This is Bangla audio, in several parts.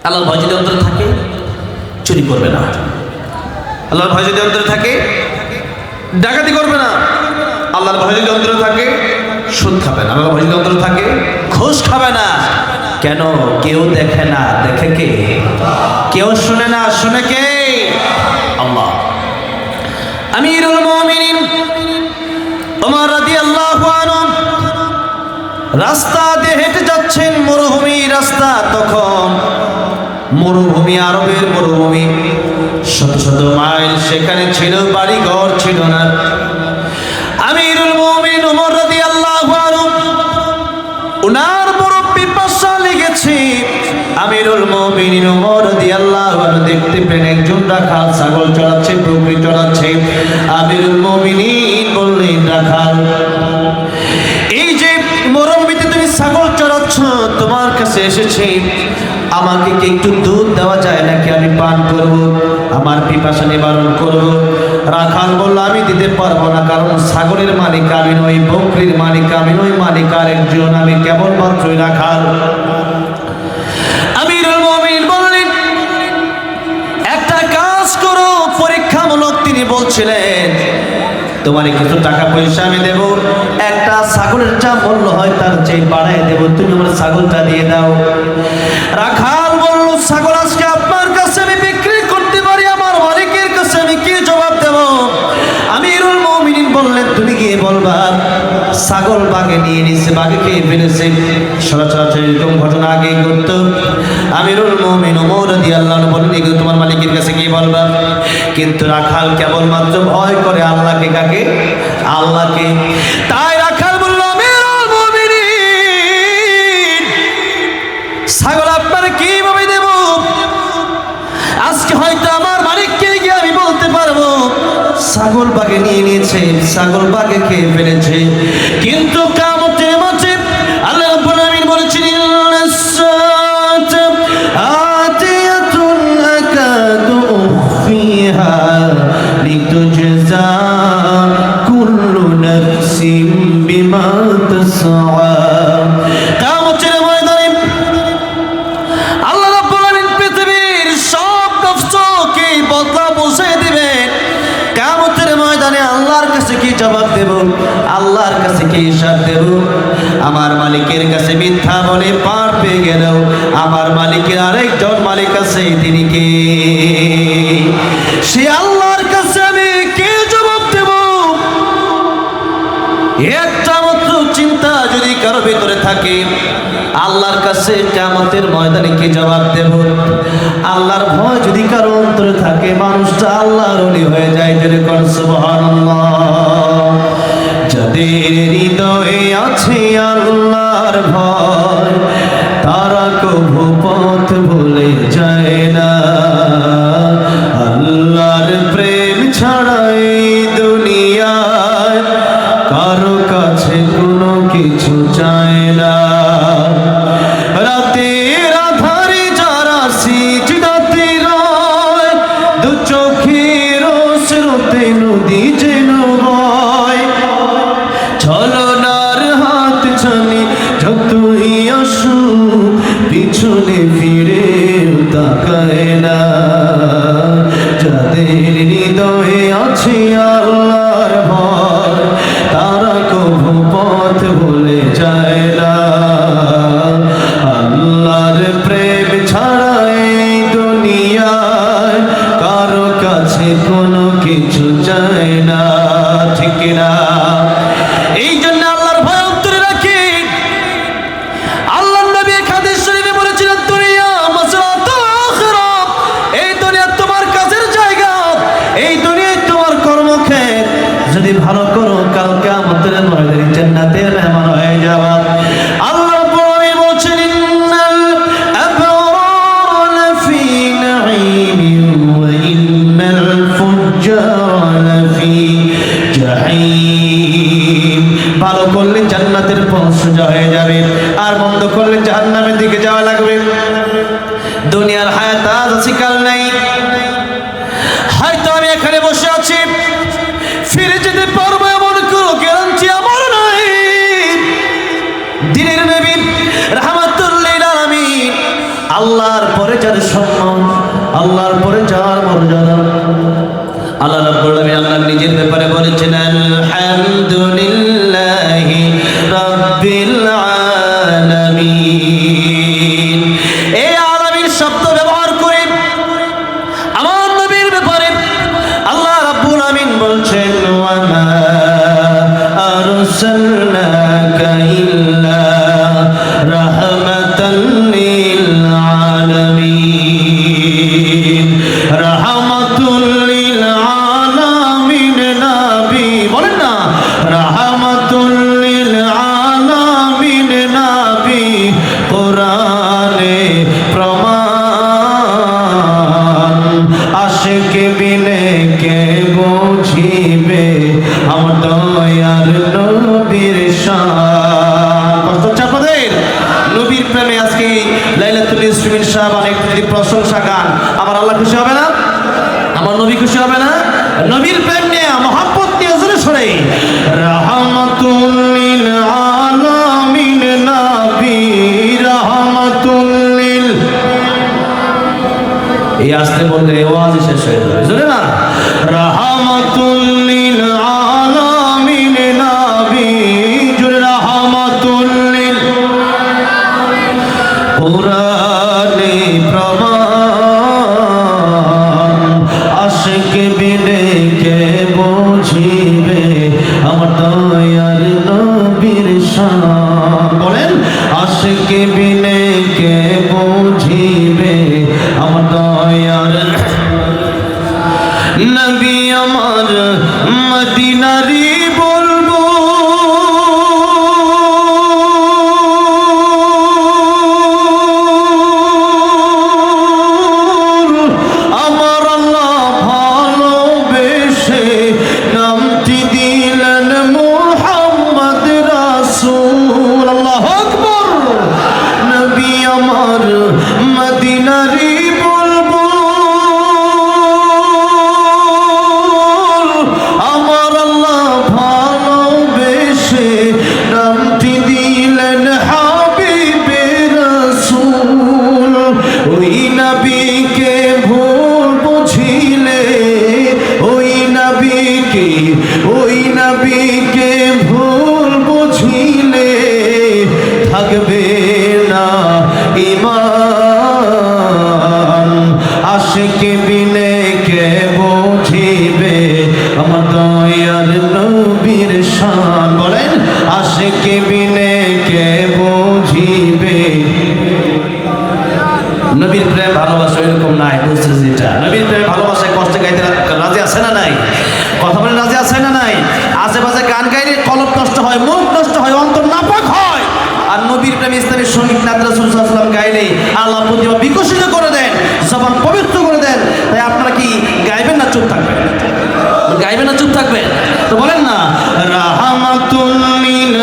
আল্লাহর ভয় যদি অন্তরে থাকে চুরি করবে না, আল্লাহর ভয় যদি অন্তরে থাকে ডাকাতি করবে না, আল্লাহর ভয় যদি অন্তরে থাকে সুদ খাবে না, আল্লাহর ভয় যদি অন্তরে থাকে ঘুষ খাবে না। কেন? কেউ দেখে না, দেখে কে? কেউ শুনে না, শুনে কে? আল্লাহ। আমিরুল মুমিনিন ওমর রাদিয়াল্লাহু আনহু রাস্তা দিয়ে হেঁটে যাচ্ছেন, মরুভূমি রাস্তা, তখন মরুভূমি, আরবের মরুভূমি, শত শত মাইল সেখানে ছিল, বাড়ি ঘর ছিল না। আমিরুল মুমিনিন ওমর রাদিয়াল্লাহু আনহু উনার বড় পিপাসা লেগেছে। আমিরুল মুমিনিন ওমর রাদিয়াল্লাহু আনহু দেখতে পেলেন একজন রাখাল ছাগল চড়াচ্ছে, বকরি চড়াচ্ছে। আমিরুল মুমিনিন বললেন, রাখাল, এই যে মরুভূমিতে তুমি ছাগল চড়াচ্ছ, তোমার কাছে এসেছি, আমাকে কি একটু দুধ দেওয়া যায় নাকি? আমি পান করব, আমার পিপাসা নিবারণ করব। রাখাল বলল, আমি দিতে পারবো না, কারণ ছাগলের মালিক আমি নই, বকরির মালিক আমি নই, মালিক আর একজন, আমি কেবলমাত্রই রাখাল। আমিরুল মুমিনিন বললেন, একটা কাজ করো, পরীক্ষামূলক তিনি বলছিলেন, তোমার কিছু টাকা পয়সা আমি দেব, একটা ছাগলের যা মূল্য হয় তার চেয়ে বাড়ায় দেব, তুমি আমার ছাগলটা দিয়ে দাও। রাখাল বলল, ছাগল আজকে আপনার কাছে আমি বিক্রি করতে পারি, আমার মালিকের কাছে আমি কি জবাব দেব? আমিরুল মুমিনিন বললেন, তুমি গিয়ে বলবা ছাগল বাঘে নিয়ে নিচ্ছে, বাঘে খেয়ে ফেলেছে। সরাসরি এরকম ঘটনা আগে ঘটতো। আমিরুল মুমিনিন ওমর রাদিয়াল্লাহু আনহু বললেন, তোমার মালিকের কাছে গিয়ে বলবা। কিন্তু রাখাল কেবলমাত্র ভয় করে আল্লাহকে। কাকে? আল্লাহকে। তাই রাখাল বলল, আমিরুল মুমিনিন, ছাগল আপনার কিভাবে দেব? আজকে হয়তো আমার মালিককে গিয়ে আমি বলতে পারবো ছাগল বাঘে নিয়ে নিয়েছে, ছাগল বাঘে খেয়ে ফেলেছে। কিন্তু কিয়ামতের মাঠে আল্লাহ রাব্বুল আলামিন বলেছেন, আতিয়াতুন আকাদু উখফিহা লিতুজজা কুল্লু নাফসিন বিমা তাসআ। কিয়ামতের ময়দানে আল্লাহ রাব্বুল আলামিন পৃথিবীর সব নফসকে বদলা পৌঁছে দিবেন। কিয়ামতের ময়দানে আল্লাহর কাছে কি জবাব দেব? আল্লাহর কাছে কি হিসাব দেব? আমার মালিকের কাছে মিথ্যা বলে পার পেয়ে গেল, আমার মালিকের আরেকজন মালিক আছে, তিনি কে? সে আল্লাহর কাছে আমি কে জবাব দেব? একটা মাত্র চিন্তা যদি কারো ভিতরে থাকে, আল্লাহর কাছে কিয়ামতের ময়দানে কি জবাব দেব? আল্লাহর ভয় যদি কারো অন্তরে থাকে, মানুষটা আল্লাহর ওলি হয়ে যায়। যেরকম সুবহানাল্লাহ। যাদের হৃদয়ে আছে আল্লাহর ভয়, তারা কভু পথ ভুলে যায় না। আল্লাহর প্রেম ছাড়া এই দুনিয়ায় কারো কাছে কোনো কিছু চায় না। রাতের আধারে যারা সিজদাতে রয়, দু চোখের স্রোতে নদী যেন বয়। ছলনার হাত ছানি যতই আসুক, পিছনে ফিরে তাকায় না। যাদের হৃদয়ে আছে আল্লাহর ভয়, তারা কভু পথ ভুলে যায় না। আল্লাহর প্রেম ছাড়া এই দুনিয়ায় কারো কাছে কোনো কিছু চায় না। ঠিক না? এই জন্য আল্লাহর ভয় অন্তরে রাখি। আল্লাহর নবী এক হাদিস শরীফে বলেছিলেন, দুনিয়া মাসরাতুল আখিরা, এই দুনিয়া তোমার কাজের জায়গা, এই দুনিয়ায় তোমার কর্মক্ষেত্র। যদি ভালো করো, কাল কিয়ামতের ময়দানে জান্নাতের মেহমান হয়ে যাবা। আল্লাহ রাব্বুল আলামিন বলেছেন, ইন্নাল আবরারা লাফি নাঈমিন ওয়া ইন্নাল ফুজ্জারা লাফি জাহিম। ভালো করলে জান্নাতের পথ সোজা হয়ে যাবে, আর মন্দ করলে জাহান্নামের দিকে যাওয়া লাগবে। দুনিয়ার হায়াত আজ আছে, কাল নাই। হয়তো আমি এখানে বসে আছি, ফিরে যেতে পারবো এমন কোনো গ্যারান্টি আমার নাই। দিনের নবী রাহমাতুল লিল আলামিন আল্লাহর পরে যার সম্মান, আল্লাহর পরে যার মর্যাদা, আল্লাহ রাব্বুল আলামিন আল্লাহ নিজের ব্যাপারে বলেছেন আলহামদুলিল্লাহি রাব্বিল আলামিন। এই আলামিন শব্দ ব্যবহার করে আমার নবীর ব্যাপারে আল্লাহ রাব্বুল আলামিন বলছেন ওয়া মা আরসালনাকা ইল্লা রাহমাতাল লিল আলামিন। রাহমাতুল লিল আলামিন নবী, বলেন না রাহমাতুল লিল আলামিন নবী, কোরআনে প্রমাণ। আশিক বিনে কে বুঝিবে আমার দয়ার নবীর শান। কষ্ট হচ্ছে আপনাদের? নবীর প্রেমে আজকে লাইলাতুল ইসমিন শাবান একটু যদি প্রশংসা গান, আমার আল্লাহ খুশি হবে না? আমার নবী খুশি হবে না? নবীর প্রেম নিয়ে মহব্বত নিয়ে জোরে সরে রাহমাতুল লিল আলামিন নবী, রাহমাতুল লিল, এই আসতে বললে ওয়াজ শেষ হয়ে যাবে, জোরে না রাহমাতুল লিল আলামিন নবী, জোরে রাহমাতুল লিল, কোরআনে প্রমাণ। আশিক বিনে কে বুঝিবে আমার দয়ার নবীর শান। বলেন আশিক বিনে কে বুঝিবে আমার দয়ার নবী। আমার মদিনারি বলবো আমার আল্লাহ ভালোবেসে নামটি দিলেন মুহাম্মদ রাসূল। আল্লাহু আকবার। নবী আমার মদিনারি বলবো আমার আল্লাহ ভালোবেসে নামটি দিলেন হাবিবে রাসূল। ওই নবীকে ভুল বুঝিলে, ওই নবীকে ভুল বুঝিলে থাকবে না ঈমান। আশিক বিনে কে বুঝিবে আমার দয়ার নবীর শান। বলেন আশিক বিনে কে বুঝিবে। নবীর প্রেম ভালোবাসা এরকম নাই, বুঝতে যেটা নবীর প্রেম ভালোবাসায় কষ্ট গাইতে রাজি আছে না নাই? কথা বলে রাজি আছে না নাই? আশেপাশে গান গাইলে কলব নষ্ট হয়, মুখ নষ্ট হয়, অন্তর নাপাক হয়। আর নবীর প্রেম ইসলামী সঙ্গীত নাত রাসূল সাল্লাল্লাহু আলাইহি ওয়াসাল্লাম গাইলে আল্লাহ প্রতিভা বিকশিত করে দেন, জবান পবিত্র করে দেন। তাই আপনারা কি গাইবেন না চুপ থাকবেন? গাইবেন না চুপ থাকবেন? তো বলেন না রাহমাতুল লিল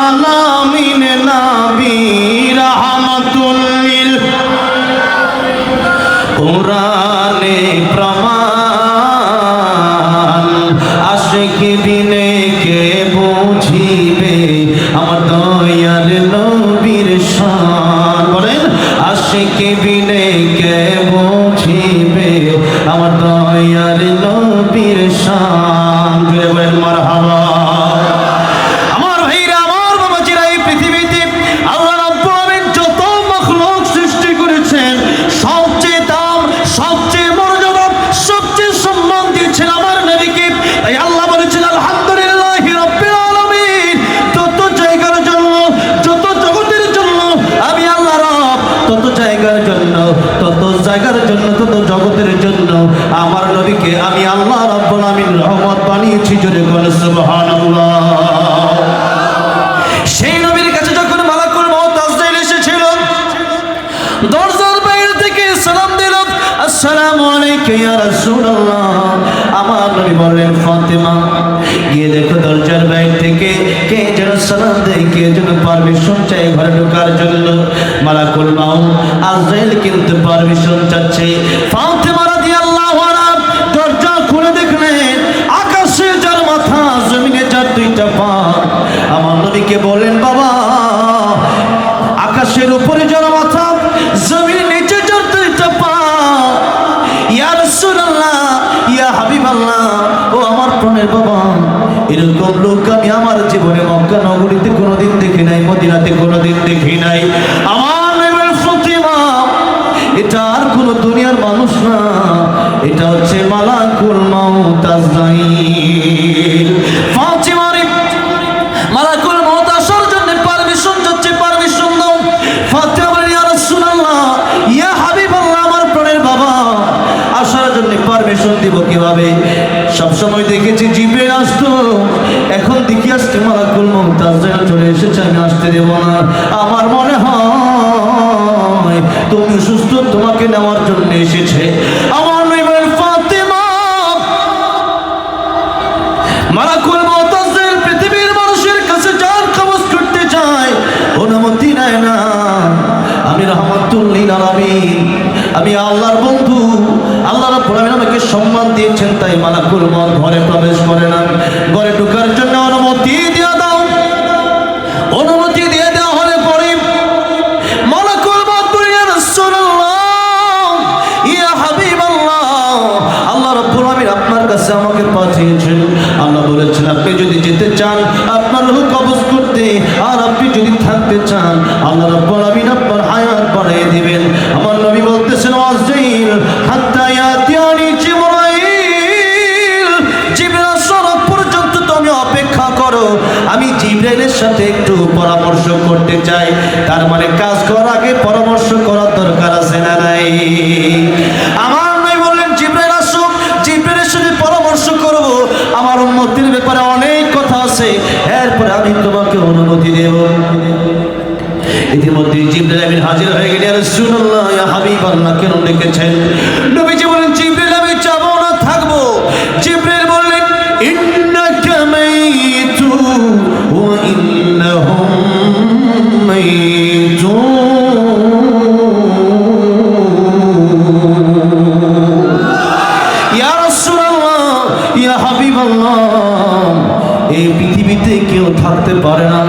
আলামিন নবী, রাহমাতুল লিল, কোরআনে প্রমাণ। আশিক বিনে কে বুঝিবে আমার দয়ার নবীর শান। বলেন আশিক বিনে কে বুঝিবে আমার দয়ার নবীর শান। বলেন মারহাবা। আমার ভাইরা, আমার বাবাজিরা, এই পৃথিবীতে আল্লাহ রাব্বুল আলামিন যত মাখলুক সৃষ্টি করেছেন সবচেয়ে দাম, সবচেয়ে মর্যাদা, সবচেয়ে সম্মান দিয়েছেন আমার নবীকে। তাই আল্লাহ বলেছেন আলহামদুলিল্লাহি রাব্বিল আলামিন। যত জায়গার জন্য, যত জগতের জন্য আমি আল্লাহ রব, তত জায়গার জন্য, তত জায়গার জন্য, তত জগতের জন্য আমার নবীকে আমি আল্লাহ রাব্বুল আলামিন রহমত বানিয়েছি। জোরে বলেন সুবহানাল্লাহ। সেই নবীর কাছে যখন মালাকুল মউত আজরাইল এসেছিল, দরজার বাইরে থেকে সালাম দিল, আসসালামু আলাইকা ইয়া রাসূলুল্লাহ। আমার নবী বললেন ফাতেমা, গিয়ে দেখো দরজার বাইরে থেকে কে যেন সালাম দেয়, কে যেন পারমিশন চায় ঘরে ঢোকার জন্য। মালাকুল মউত আজরাইল কিন্তু পারমিশন চাচ্ছে। ফাতেমা রাদিয়াল্লাহু আনহা দরজা খুলে দেখলেন আকাশে যার মাথা, জমিনে যার দুইটা পা। আমার নবীকে বললেন বাবা, আকাশের উপরে যার মাথা, জমিনের নিচে বাবা, এরকম লোক আমি আমার জীবনে মক্কা নগরীতে কোনোদিন দেখি নাই, মদিনাতে কোনোদিন দেখি নাই। আমার নবীর ফাতিমা এটা আর কোন দুনিয়ার মানুষ না, এটা হচ্ছে মালাকুল মাউত আজরাইল। ফাতিমা রে, মালাকুল মাউত আসার জন্য পারমিশন যাচ্ছে, পারমিশন দাও। ফাতিমা বলেন, ইয়া রাসূলুল্লাহ, ইয়া হাবিবাল্লাহ, আমার প্রাণের বাবা, আসার জন্য পারমিশন দিব কিভাবে? সবসময় দেখেছি জিবরিল আসতো, এখন দেখি আসতে মালাকুল মাউত আজরাইল চলে এসেছে, আমি আসতে দেব না। আমার মনে হয় তুমি সুস্থ, তোমাকে নেওয়ার জন্য এসেছে। আমার নবী বলেন, ফাতিমা, মালাকুল মাউত আজরাইল পৃথিবীর মানুষের কাছে জান কবজ করতে চায়, অনুমতি নেয় না। আমি রাহমাতুল লিল আলামিন, আমি আল্লাহর বন্ধু, আল্লাহ রাব্বুল আলামিন আমাকে সম্মান দিয়েছেন, তাই মালাকুল মাউত ঘরে প্রবেশ করে না। ঘরে ঢোকার জন্য অনুমতি দিয়ে দাও। অনুমতি দিয়ে দেওয়া হলে পরে মালাকুল মাউত বলে, ইয়া রাসূলুল্লাহ, ইয়া হাবিবাল্লাহ, আল্লাহ রাব্বুল আলামিন আপনার কাছে আমাকে পাঠিয়েছেন। আল্লাহ বলেছেন, আপনি যদি যেতে চান আপনার রূহ কবজ করতে, আর আপনি যদি থাকতে চান আল্লাহ রাব্বুল আলামিন আপনার হায়াত বাড়িয়ে দিবেন। আমার নবী বলতেছেন, আজরাইল হাত্তা ইয়াতিয়ানি জিবরাইল, জিবরাইল আসার পর্যন্ত তুমি অপেক্ষা করো, আমি জিবরাইলের সাথে একটু পরামর্শ করতে চাই। তার মানে কাজ করার আগে পরামর্শ করার দরকার আছে না নাই? আমার নবী বললেন, জিবরাইল আসুক, জিবরাইলের সাথে পরামর্শ করব, আমার উম্মতের ব্যাপারে অনেক কথা আছে, এরপরে আমি তোমাকে অনুমতি দেব। ইতিমধ্যে জিবরাইল আমিন হাজির হয়ে গেলেন। ইয়া রাসূলুল্লাহ, ইয়া হাবিবাল্লাহ, কেন ডেকেছেন? নবীজি বলেন, জিবরাইল আমি যাব না, থাকবো। জিবরাইল বললেন, ইন্নাকা মাইতু ওয়া ইন্নাহুম মাইতুন। ইয়া রাসূলুল্লাহ, ইয়া হাবিবাল্লাহ, এই পৃথিবীতে কেউ থাকতে পারে না,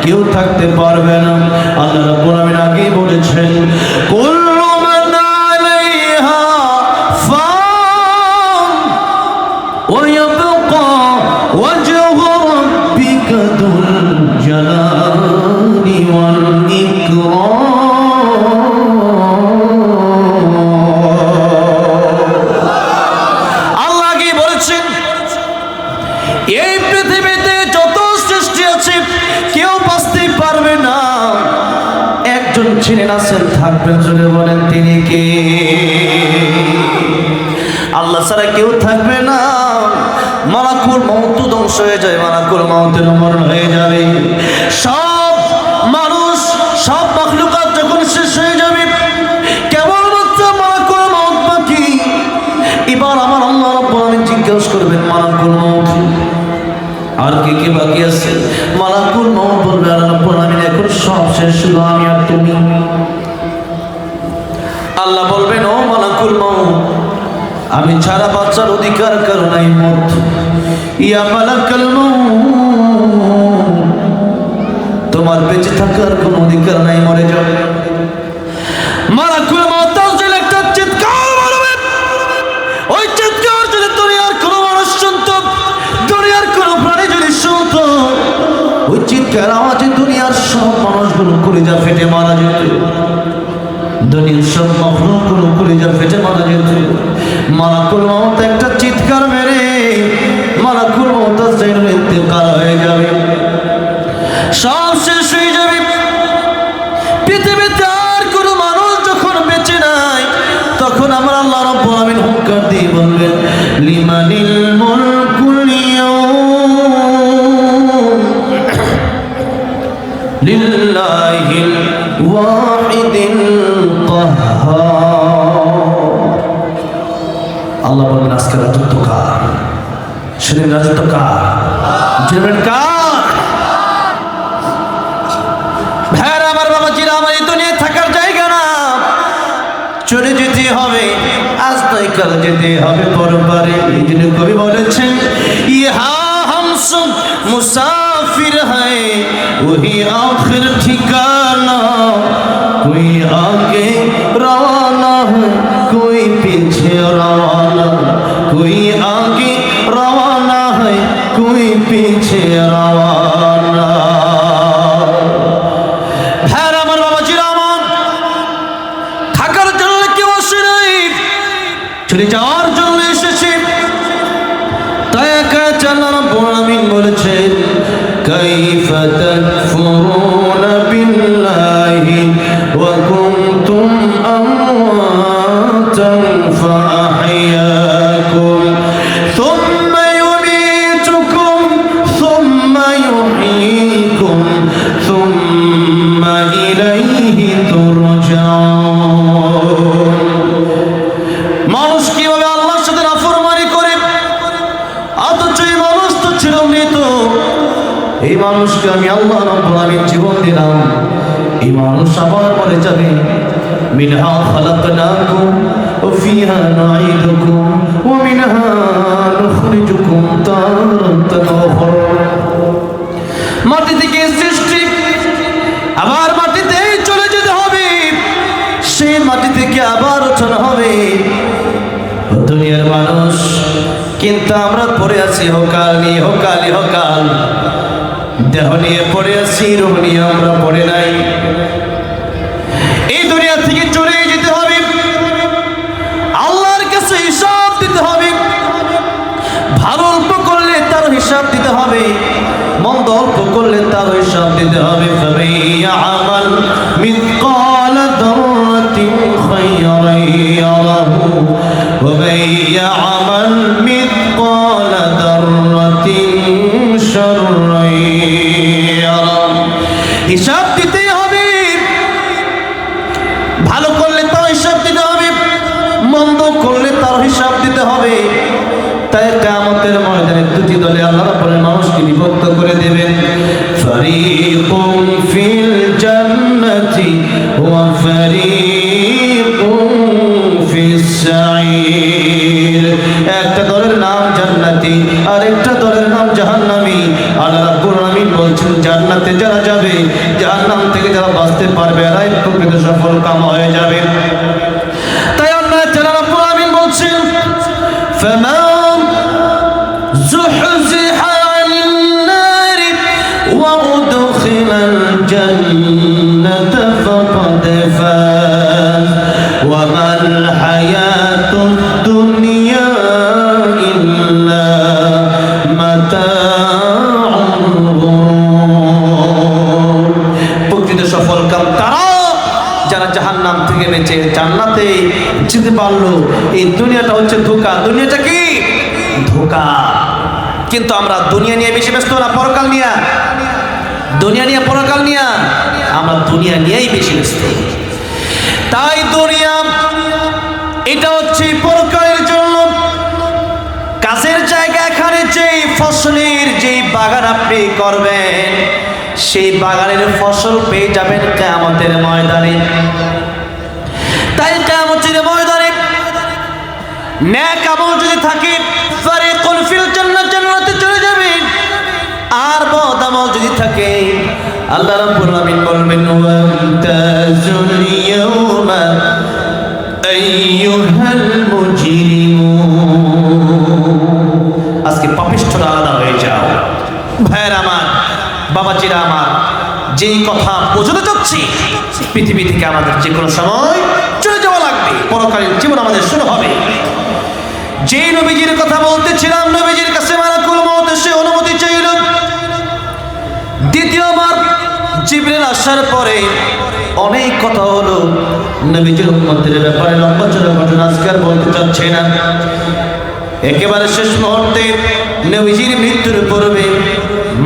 কেউ থাকতে পারবে না। আল্লাহ রাব্বুল আলামিন আগে বলেছেন, কুল্লু মান আলাইহা ফান ওয়া ইয়াবকা ওয়াজহু রাব্বিকা যুল জালালি ওয়াল ইকরাম। আল্লাহ আগে বলেছেন, এই পৃথিবীতে যত সৃষ্টি আছে কেউ বাঁচতে পারবে না, একজন ছিলেন, আছেন, থাকবেন, জোরে বলেন তিনি কে? আল্লাহ ছাড়া কেউ থাকবে না। মালাকুল মাউত ধ্বংস হয়ে যায়, মালাকুল মাউতের মরণ হয়ে যাবে। সব মানুষ, সব মাখলুকাত যখন শেষ হয়ে যাবে, কেবলমাত্র মালাকুল মাউত বাকি। এবার আমার আল্লাহ রাব্বুল আলামিন জিজ্ঞাসা করবেন, মালাকুল মাউত আর কে কে বাকি আছে? মালাকুল মাউত বলবে, আল্লাহ রাব্বুল আলামিন এখন সব শেষ, শুধু আমি আর তুমি। আল্লাহ বলবেন, ও মালাকুল মাউত, আমি ছাড়া বাচ্চার অধিকার কারো নাই, মত। ইয়া মালাকুল মাউত, তোমার বেঁচে থাকার কোনো অধিকার নাই, মরে যাও। মালাকুল মাউত তাহলে একটা চিৎকার মারবে, ওই চিৎকার যদি দুনিয়ার কোনো মানুষ শুনতো, দুনিয়ার কোনো প্রাণী যদি শুনতো, ওই চিৎকার আওয়াজে দুনিয়ার সব মানুষগুলো কলিজা ফেটে মারা যেত, দুনিয়ার সব মাখলুকগুলো কলিজা ফেটে মারা যেত। মালাকুল মাউত একটা চিৎকার মেরে মালাকুল মাউত আজরাইলের ইন্তেকাল হয়ে যাবে, সব শেষ হয়ে যাবে। পৃথিবীতে আর কোনো মানুষ যখন বেঁচে নাই, তখন আমার আল্লাহ রাব্বুল আলামিন হুঙ্কার দিয়ে বলবেন, লিমানিল মুলকুল ইয়াউম লিল্লাহিল ওয়াহিদিল কাহ্হার। আল্লাহ বলবেন, আজকে রাজত্ব কার? সেদিন রাজত্ব কার? জানেন কার? ভাইরা আমার, বাবাজিরা আমার, এই দুনিয়ায় থাকার জায়গা না, চলে যেতে হবে, আজ নয় কাল যেতে হবে পরপারে। এই জন্য কবি বলেছেন, ইহা হাম সব মুসাফির হ্যায় ওহি আখির ঠিকানা, কোই আগে রওনা হ্যায় কোই পিছে রওনা, কোই আগে রওনা হ্যায় চলে যাওয়ার জন্য এসেছে। তাই একা আল্লাহ রাব্বুল আলামিন বলেছেন কাইফা তাকফুরুনা বিল্লাহি ওয়া কুনতুম আমওয়াতান ফাআহইয়াকুম সুম্মা ইউমীতুকুম সুম্মা ইউহয়ীকুম সুম্মা ইলাইহি তুরজাউন। মানুষ কিভাবে আল্লাহর সাথে নাফরমানি করে, অথচ এই মানুষ তো ছিল মৃত। এই মানুষকে আমি আল্লাহ রাব্বুল আলামিন জীবন দিলাম, এই মানুষ আবার মরে যাবে। মিনহা খালাকনাকুম ওয়া ফিহা নুঈদুকুম ওয়া মিনহা নুখরিজুকুম তারাতান উখরা। মাটি থেকে সৃষ্টি, আবার মাটিতেই চলে যেতে হবে, সেই মাটি থেকে আবার ওঠানো হবে। দুনিয়ার মানুষ, কিন্তু আমরা পড়ে আছি হকাল নিয়ে, হকালি হকাল। দেহ নিয়ে পড়ে আছি, রূহ নিয়ে আমরা পড়ে নাই। এই দুনিয়া থেকে চলে যেতে হবে, আল্লাহর কাছে হিসাব দিতে হবে। ভালো অল্প করলে তার হিসাব দিতে হবে, মন্দ অল্প করলে তার হিসাব দিতে হবে। ফামান ইয়ামাল মিসকাল যাররাতিন খায়রান ইয়ারাহু ওয়া মান ইয়ামাল মিসকাল যাররাতিন শাররান ইয়ারাহু। হিসাব দিতে হবে, ভালো করলে তার হিসাব দিতে হবে, মন্দ করলে তার হিসাব দিতে হবে। তাই কিয়ামতের ময়দানে দুটি দলে আল্লাহ রাব্বুল আলামিন মানুষকে বিভক্ত করে দেবেন। ফারিকুম ফিল জান্নাতি ওয়া ফারিকুম ফিস সাঈর। একটা দলের নাম জান্নাতি আর একটা দলের নাম জাহান্নামী। আল্লাহ রাব্বুল আলামিন বলছেন জান্নাতে যারা যাবে, জাহান্নাম থেকে যারা বাঁচতে পারবে এরাই প্রকৃত সফল কাম হয়ে যাবে। তাই আল্লাহ তাআলা রাব্বুল আলামিন বলছেন ফামান زحزح عن النار وأدخل الجنة فقد فاز وما الحياة الدنيا إلا متاع الغرور। প্রকৃত সফল কাম তারা যারা জাহান্নাম থেকে বেঁচে জান্নাতে যেতে পারলো। এই দুনিয়াটা হচ্ছে ধোঁকা। দুনিয়াটা কি? ধোঁকা। কিন্তু আমরা দুনিয়া নিয়ে বেশি ব্যস্ত না পরকাল নিয়ে? দুনিয়া নিয়ে পরকাল নিয়ে? আমরা দুনিয়া নিয়েই বেশি ব্যস্ত। তাই দুনিয়া এটা হচ্ছে পরকালের জন্য কাজের জায়গা। এখানে যেই ফসলের যেই বাগান আপনি করবেন, সেই বাগানের ফসল পেয়ে যাবেন কিয়ামতের ময়দানে। তাই কিয়ামতের ময়দানে নেক আমল যদি থাকে ফারিকুন ফিল জান্নাত, জান্নাতে চলে যাবেন। আর বদ আমল যদি থাকে আল্লাহ রাব্বুল আলামিন বলবেন ওয়ামতাজুল ইয়াওমা আইয়ুহাল মুজরিমুন। আজকে পাপিষ্ঠরা আলাদা হয়ে যাও। ভাইয়েরা আমার, বাবাজিরা আমার, যেই কথা বোঝাতে চাচ্ছি, পৃথিবী থেকে আমাদের যে কোনো সময় চলে যাওয়া লাগবে, পরকালীন জীবন আমাদের শুরু হবে। যে নবীজির কথা বলতেছিলাম, নবীজির কাছে মালাকুল মউত এসে অনুমতি চাইল। দ্বিতীয়বার জিবরিল আসার পরে অনেক কথা হলো নবীজির উম্মতের ব্যাপারে। লম্বা চড়া ঘটনা আজকে আর বলতে চাচ্ছি না। একেবারে শেষ মুহূর্তে নবীজির মৃত্যুর পূর্বে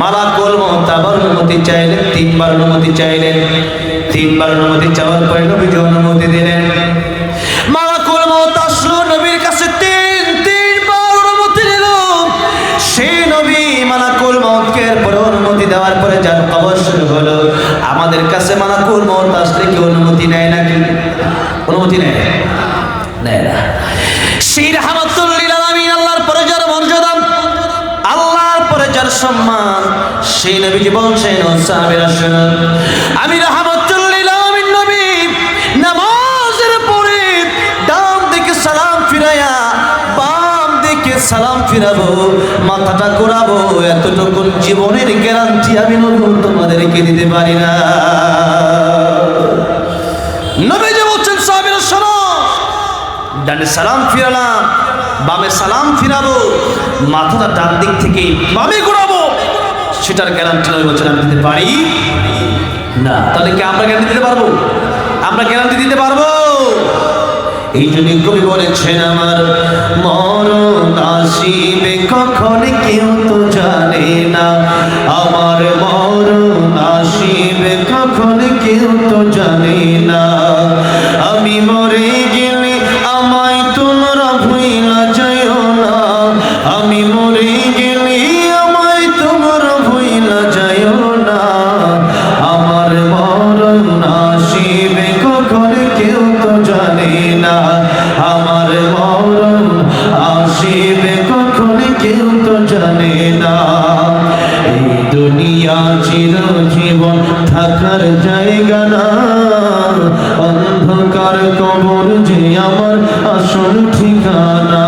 মালাকুল মউত আবার অনুমতি চাইলেন। তিনবার অনুমতি চাইলেন। তিনবার অনুমতি চাওয়ার পরে নবীজি অনুমতি দিলেন। মালাকুল মউত আসলো নবীর কাছে, তিনবার অনুমতি দিল। সেই নবী মালাকুল মউতকে পরে অনুমতি দেওয়ার পরে যার কবর শুরু হলো। আমাদের কাছে মালাকুল মউত আসলে কি অনুমতি নেয় নাকি? অনুমতি নেয় না। সেই রাহমাতুল লিল আলামিন, আল্লাহর পরে যার মর্যাদা, আল্লাহর পরে যার সম্মান, সেই নবীজি বলছেন ও সাহাবীরা শুনুন, আমি রাহমাতুল লিল আলামিন নবী নামাজের পরে ডান দিকে সালাম ফিরাইয়া বাম দিকে সালাম ফিরাবো, মাথাটা ঘোরাবো, এতটুকু জীবনের গ্যারান্টি আমি নবী তোমাদেরকে দিতে পারি না। নবীজি বলছেন সাহাবীরা শোনো, ডানে সালাম ফিরালাম, বামে সালাম ফিরাবো, মাথাটা ডান দিক থেকে বামে ঘোরাবো, সেটার গ্যারান্টি নয় বছর আমি দিতে পারি না। তাহলে কি আমরা গ্যারান্টি দিতে পারবো? আমরা গ্যারান্টি দিতে পারবো? এই জন্য কবি বলেছেন, আমার মরণ আসিবে কখন কেউ তো জানে না, আমার মরণ আসিবে কখন কেউ তো জানে না, আমি মরে গেলে আমায় তোমরা ভুইলা যাইও না, আমি মরে গেলে আমায় তোমরা ভুইলা যাইও না, আমার মরণ আসিবে কখন কেউ তো জানে না, আমার মরণ আসিবে কখন কেউ তো জানে না। এই দুনিয়া চিরজীবন থাকার জায়গা না, অন্ধকার কবর যে আমার আসল ঠিকানা,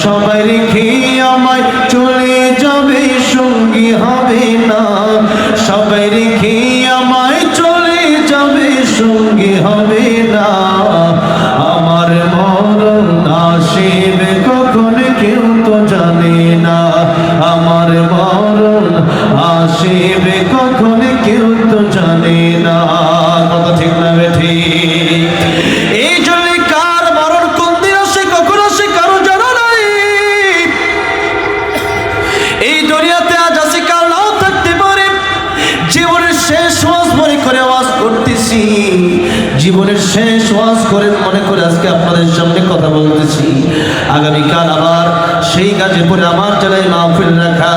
সবাই রেখে আমায় চলে যাবে সঙ্গী হবে না, সবাই রেখে আমায় চলে যাবে সঙ্গী হবে না, আমার মরণ আসিবে কখন কেউ তো জানে না, আমার মরণ আসিবে কখন কেউ তো জানে না। কথা ঠিক না বেঠি? এই জন্য কার মরণ কোন দিন আসে কখন আসে কারো জানা নাই। এই দুনিয়াতে আজ আসে কাল নাও থাকতে পারে। জীবনের শেষ ওয়াজ মনে করে ওয়াজ করতেছি, জীবনের শেষ ওয়াজ করে মনে করে আজকে আপনাদের সামনে কথা বলতেছি। আগামীকাল আবার সেই কাজে পরে আমার জেলায় মাহফিল রাখা,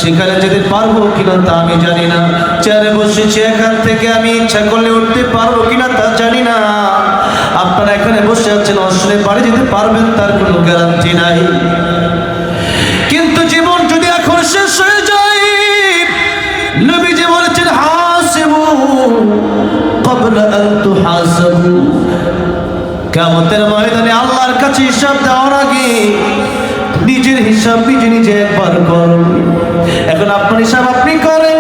সেখানে যেতে পারবো কিনা তা আমি জানি না। চেয়ারে বসেছি, এখান থেকে আমি ইচ্ছা করলে উঠতে পারবো কিনা তা জানি না। আপনারা এখানে বসে আছেন, আসলে বাড়ি যেতে পারবেন তার কোনো গ্যারান্টি নাই। কিন্তু জীবন যদি এখন শেষ হয়ে যায়, নবীজি বলেছেন, হাসিবু ক্বাবলা আন তুহাসাবু, কিয়ামতের ময়দানে আল্লাহর কাছে হিসাব দেওয়ার আগে নিজের হিসাব নিজে একবার করুন। এখন আপনার হিসাব আপনি করেন।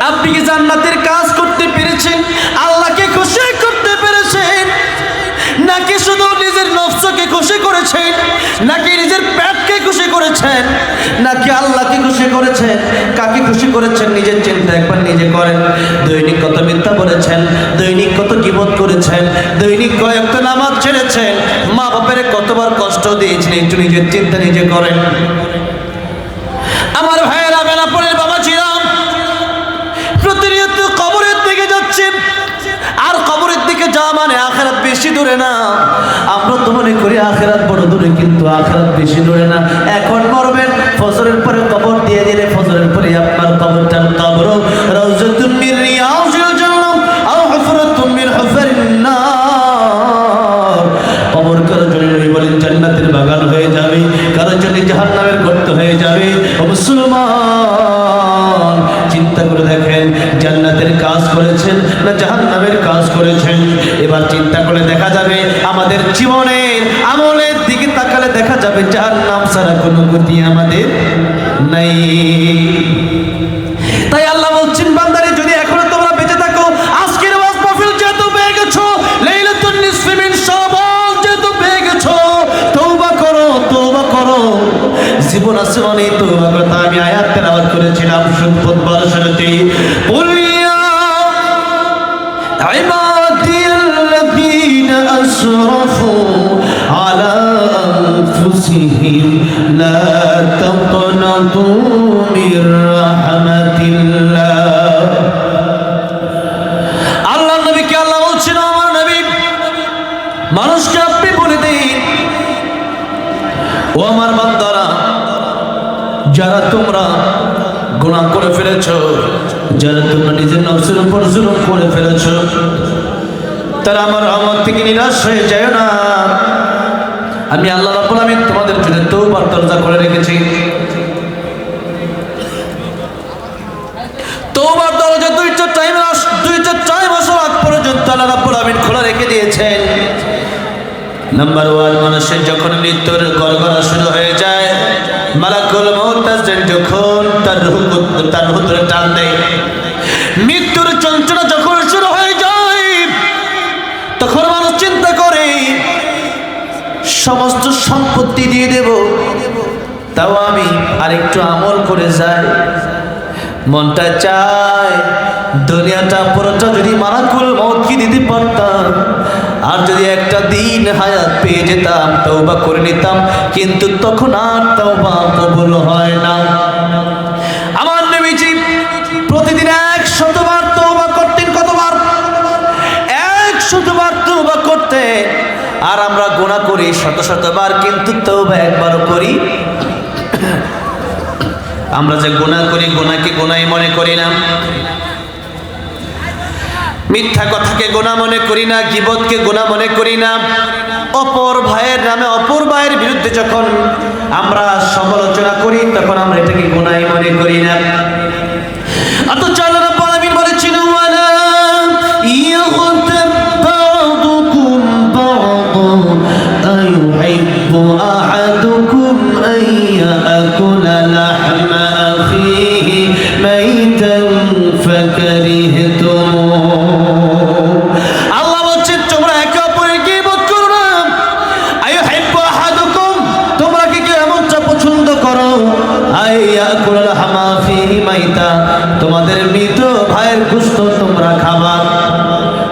আপনি কি জান্নাতের কাজ করতে পেরেছেন? আল্লাহকে খুশি করতে পেরেছেন? নাকি শুধু নিজের নফসকে খুশি করেছেন? নাকি নিজের পেটকে খুশি করেছেন? নাকি আল্লাহকে খুশি করেছেন? কাকে খুশি করেছেন নিজের চিন্তা একবার নিজে করেন। দৈনিক কত মিথ্যা বলেছেন, দৈনিক কত গীবত করেছেন, দৈনিক কয়েকটা নামাজ ছেড়েছেন, মা বাপের কতবার কষ্ট দিয়েছেন, একটু নিজের চিন্তা নিজে করেন। আমার ভাইয়েরা, বেনাপোলের বাবা ছিলাম, প্রতিনিয়ত কবরের দিকে যাচ্ছে। আর কবরের দিকে যাওয়া মানে আখিরাত বেশি দূরে না। আমরা তো মনে করি আখিরাত বড় দূরে, কিন্তু আখিরাত বেশি দূরে না। এখন মরবেন, ফজরের পরে কবর দিয়ে দিলে ফজরের পরে আপনার কবরটার কবর রাউযাতুম মিন রিয়াযিল জান্নাহ আও হুফরাতুম মিন হুফারিন নার। কবর কারো জন্য বলেন জান্নাতের বাগান হয়ে যাবে, কারো জন্য জাহান্নামের গর্ত হয়ে যাবে। ও মুসলমান, চিন্তা করে দেখেন, জান্নাতের কাজ করেছেন না জাহান্নামের কাজ করেছেন? এবার চিন্তা করে দেখা যাবে, আমাদের জীবনের আমলের দিকে তাকালে দেখা যাবে জাহান্নাম ছাড়া কোনো গতি আমাদের নাই। তাই আল্লাহ বলছেন, বান্দারে যদি এখনো তোমরা বেঁচে থাকো, আজকের ওয়াজ মাহফিল যেহেতু পেয়ে গেছো, লাইলাতুন নিসফি মিন শাবান যেহেতু পেয়ে গেছো, তওবা করো, তওবা করো। জীবন আছে মানে তওবা করতে। আমি আয়াত তেলাওয়াত করেছিলাম খুতবার শুরুতে, কুলিয়া ইবাদিয়াল্লাযীনা আসরাফু আলা আনফুসিহিম লা তাকনাতু মির রাহমাতিল্লাহ। আল্লাহ নবীকে আল্লাহ বলছেন, আমার নবী, মানুষকে আপনি বলে দিন, ও আমার বান্দারা, যারা তোমরা গুনাহ করে ফেলেছো, যারা তোমরা নিজের নফসের উপর জুলুম করে ফেলেছো, তারা আমার রহমত থেকে নিরাশ হয়ে যায় না। আমি আল্লাহ রাব্বুল আলামিন তোমাদের জন্য তওবার দরজা করে রেখেছি। তওবার দরজা দুইটা টাইম বছর আগ পর্যন্ত আল্লাহ রাব্বুল আলামিন খোলা রেখে দিয়েছেন। নাম্বার 1, মানুষের যখন মৃত্যুর গড়গড়া শুরু হয়ে যায়, মালাকুল মউত যখন তার রূহ ধরে টান দেয়, মৃত্যুর যন্ত্রণা যখন শুরু হয়ে যায়, তখন মানুষ চিন্তা করে সমস্ত সম্পত্তি দিয়ে দেব, তাও আমি আরেকটু আমল করে যাই। মনটা চায় দুনিয়াটা পুরোটা যদি মালাকুল মউতকে দিতে পারতাম, আর যদি একটা দিন হায়াত পেয়ে যেতাম, তওবা করে নিতাম, কিন্তু তখন আর তওবা কবুল হয় না। আমার নবীজি প্রতিদিন 100 বার তওবা করতেন। কতবার? 100 বার তওবা করতেন। আর আমরা গুনাহ করি শত বার, কিন্তু তওবা একবারও করি। আমরা যে গুনাহ করি, গুনাহকে গুনাহই মনে করি না, মিথ্যা কথাকে গুনাহ মনে করি না, গীবতকে গুনাহ মনে করি না। অপর ভাইয়ের নামে অপর ভাইয়ের বিরুদ্ধে যখন আমরা সমালোচনা করি, তখন আমরা এটাকে গুনাহই মনে করি না। অথচ আল্লাহ রাব্বুল আলামিন বলেছেন, ওয়ালা ইয়াগতাব বা'দুকুম বা'দান আয়ুহিব্বু আহাদুকুম আন ইয়াকুলা লাহমা আখিহি মাইতান ফাকারিহতুমুহ। আল্লাহ বলছেন, তোমরা একে অপরের গীবত করো না। আয়ুহিব্বু আহাদুকুম, তোমরা কি কেউ এমনটা পছন্দ করো, আন ইয়াকুলা লাহমা আখিহি মাইতা, তোমাদের মৃত ভাইয়ের গোশত তোমরা খাবা।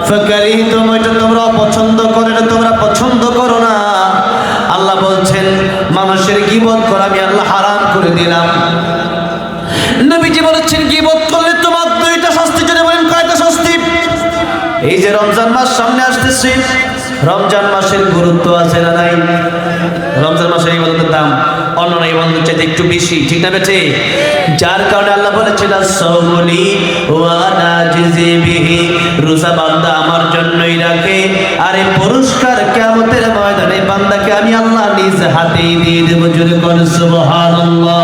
ফাকারিহতুম, এটা তোমরা পছন্দ করো, এটা তোমরা পছন্দ করো না। আল্লাহ বলছেন, মানুষের গীবত করা আমি আল্লাহ হারাম করে দিলাম। নবীজি বলেছেন, গীবত করলে তোমার 2টা শাস্তি। যদি বলেন কয়টা শাস্তি? এই যে রমজান মাস সামনে আসতেছে, রমজান মাসের গুরুত্ব আছে না নাই? রমজান মাসের ইবাদতের দাম অন্য ইবাদতের চাইতে একটু বেশি, ঠিক না বেঠে? যার কারণে আল্লাহ বলেছেন, আস-সাওমুলি ওয়া আনা আজজি বিহি, রোজা বান্দা আমার জন্যই রাখে, আর এই পুরস্কার কিয়ামতের ময়দানে বান্দাকে আমি আল্লাহ নিজ হাতেই দিয়ে দেব। জোরে বলেন সুবহানাল্লাহ।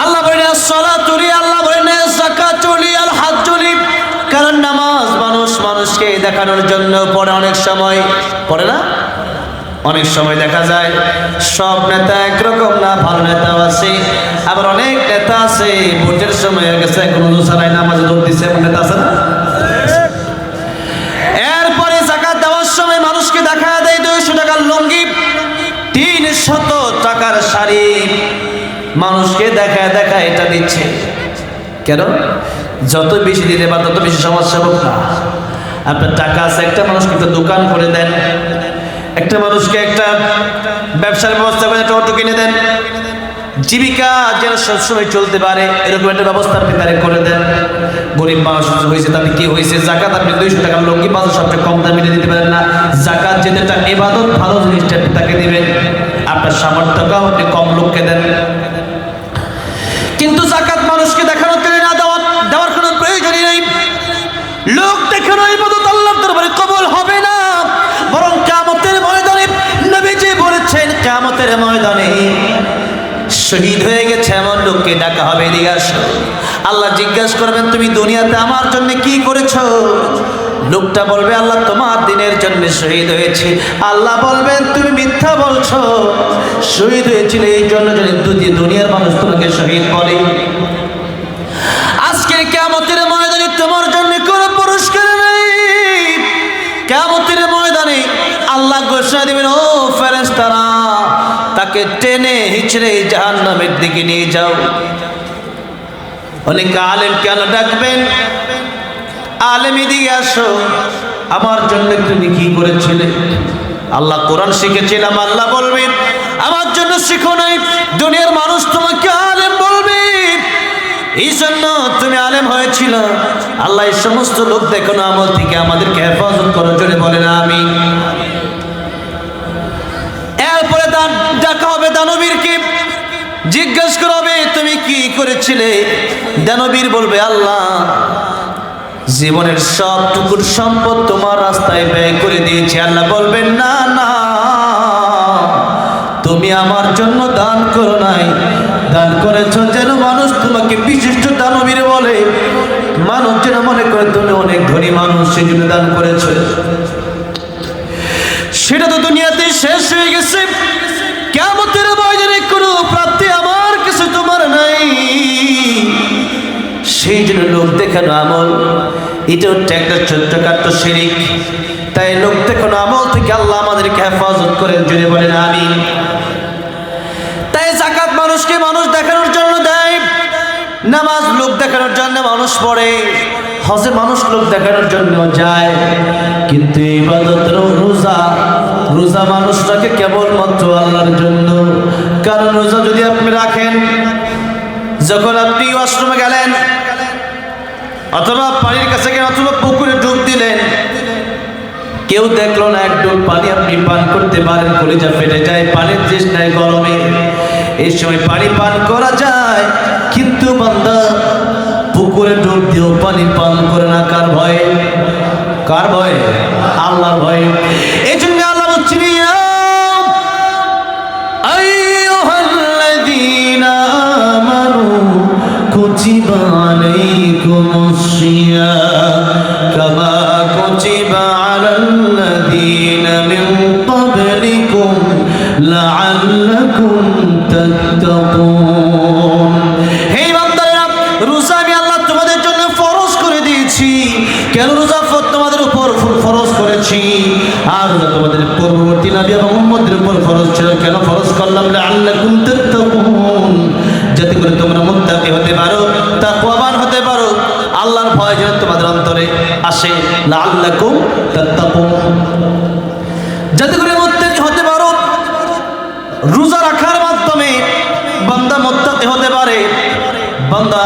আল্লাহ বলেন সালাতুলি, আল্লাহ বলেন যাকাতুলি, আল হজ্জুলি। কারণ নামাজ মানুষকে দেখানোর জন্য পড়ে। অনেক সময় পড়ে না, অনেক সময় দেখা যায় সব নেতা একরকম না, ভালো নেতাও আছে, আবার অনেক নেতা আছে ভোটের সময় হয়ে গেছে কোনো দোসারাই নামাজে দৌড় দিচ্ছে, এমন নেতা আছে না? এরপরে যাকাত দেওয়ার সময় মানুষকে দেখা দেয় 200 টাকার লুঙ্গি, 300 টাকার শাড়ি, মানুষকে দেখায় এটা দিচ্ছে। কেন? যত বেশি দিতে পারে তত বেশি সমাজসেবক না। আপনার টাকা আছে, একটা মানুষকে একটা দোকান করে দেন, একটা মানুষকে একটা ব্যবসার ব্যবস্থা করে একটা অটো কিনে দেন, জীবিকা যেন সবসময় চলতে পারে এরকম একটা ব্যবস্থা আপনি তারে করে দেন। গরিব মানুষ হয়েছে, তাতে কি হয়েছে? জাকাত আপনি 200 টাকার লুঙ্গি বাজার সবচেয়ে কম দামে দিতে পারেন না। জাকাত যেটা ইবাদত, ভালো জিনিসটা আপনি তাকে দিবেন। আপনার সামর্থ্যটাও আপনি কম লোককে দেন। কিন্তু জাকাত মানুষকে দেখানোর জন্য না, দেওয়ার কোনো প্রয়োজনই নেই। লোক দেখানো ইবাদত আল্লাহর দরবারে কবুল হবে না, বরং কিয়ামতের ময়দানে নবীজি বলেছেন, কিয়ামতের ময়দানে শহীদ হয়ে গেছে এমন লোককে ডাকা হবে, এদিকে আসো। আল্লাহ জিজ্ঞাসা করবেন, তুমি দুনিয়াতে আমার জন্য কি করেছো? লোকটা বলবে, আল্লাহ তোমার দিনের জন্য শহীদ হয়েছে। আল্লাহ বলবেন, তুমি মিথ্যা বলছো, শহীদ হয়েছিল এই জন্য যদি দুনিয়ার মানুষ তোমাকে শহীদ বলে। আজকের কিয়ামতের ময়দানে তোমার জন্য কোনো পুরস্কার নেই। কিয়ামতের ময়দানে আল্লাহ ঘোষণা দিবেন, ও ফেরেশতারা, তাকে টেনে হিচড়ে জাহান্নামের দিকে নিয়ে যাও। অনেক আলেমকে আল্লাহ ডাকবেন, আলেম এদিকে আসো, আমার জন্য তুমি কি করেছিলে? আল্লাহ কোরআন শিখেছিলাম, আল্লাহ বলবেন আমার জন্য শিখো নাই, দুনিয়ার মানুষ তোমাকে আলেম বলবে, এই জন্য তুমি আলেম হয়েছিল। আল্লাহ এই সমস্ত লোক দেখো না আমল থেকে আমাদেরকে হেফাজত করো, জোরে বলেন আমিন। এরপরে ডাকা হবে দানবীরকে, জিজ্ঞেস করা হবে তুমি কি করেছিলে? দানবীর বলবে, আল্লাহ জীবনের সবটুকুর সম্পদ তোমার রাস্তায় ব্যয় করে দিয়েছি। আল্লাহ বলবেন, না না, তুমি আমার জন্য দান করো নাই, দান করেছো যেন মানুষ তোমাকে বিশিষ্ট দানবীর বলে, মানুষ যেন মনে করে তুমি অনেক ধনী মানুষ, সেজন্য দান করেছো। সেটা তো দুনিয়াতে শেষ হয়ে গেছে। কিয়ামতের ময়দানে কোনো প্রাপ্তি আমার কিছু তোমার নাই। সেই জন্য লোক দেখানো আমল, এটা হচ্ছে একটা ছোট্টখাট্ট শিরিক। তাই লোক দেখুন আমল থেকে আল্লাহ আমাদেরকে হেফাজত করেন, যদি বলেন আমিন। তাই যাকাত মানুষকে মানুষ দেখানোর জন্য দেয়, নামাজ লোক দেখানোর জন্য মানুষ পড়ে, হজে মানুষ লোক দেখানোর জন্য যায়, কিন্তু ইবাদত রোজা মানুষ রাখে কেবলমাত্র আল্লাহর জন্য। কারণ রোজা যদি আপনি রাখেন, যখন আপনি ওয়াশরুমে গেলেন অথবা পানির কাছে গেলেন অথবা পুকুরে ডুব দিলেন, কেউ দেখলো না, এক ডুব পানি আপনি পান করতে পারেন, কলিজা ফেটে যায়, পানির তৃষ্ণায় গরমে এই সময় পানি পান করা যায়, কিন্তু বান্দা পুকুরে ডুব দিয়েও পানি পান করে না। কার ভয়ে? কার ভয়ে? আল্লাহর ভয়ে। এই জন্য আল্লাহ বলছেন, ইয়া আইয়ুহাল্লাযীনা আমানু কুতিবা আলাইকুমুস সিয়াম কামা কুতিবা আলাল্লাযীনা মিন ক্বাবলিকুম লাআল্লাকুম তাত্তাকুন। হে বান্দারা, রোজা আমি আল্লাহ তোমাদের জন্য ফরজ করে দিয়েছি। কেন রোজা তোমাদের উপর ফরজ করেছি? আর রোজা তোমাদের পূর্ববর্তী নবী এবং উম্মতের উপর ফরজ ছিল। কেন ফরজ করলাম? লাআল্লাকুম তাত্তাকুন, যাতে করে তোমরা মুত্তাকি হতে পারো, তাকওয়াবান হতে পারো, আল্লাহর ভয় যেন তোমাদের অন্তরে আসে। লাআল্লাকুম তাত্তাকুন, যাতে করে মুত্তাকি হতে পারো। রোজা রাখার মাধ্যমে বান্দা মুত্তাকি হতে পারে, বান্দা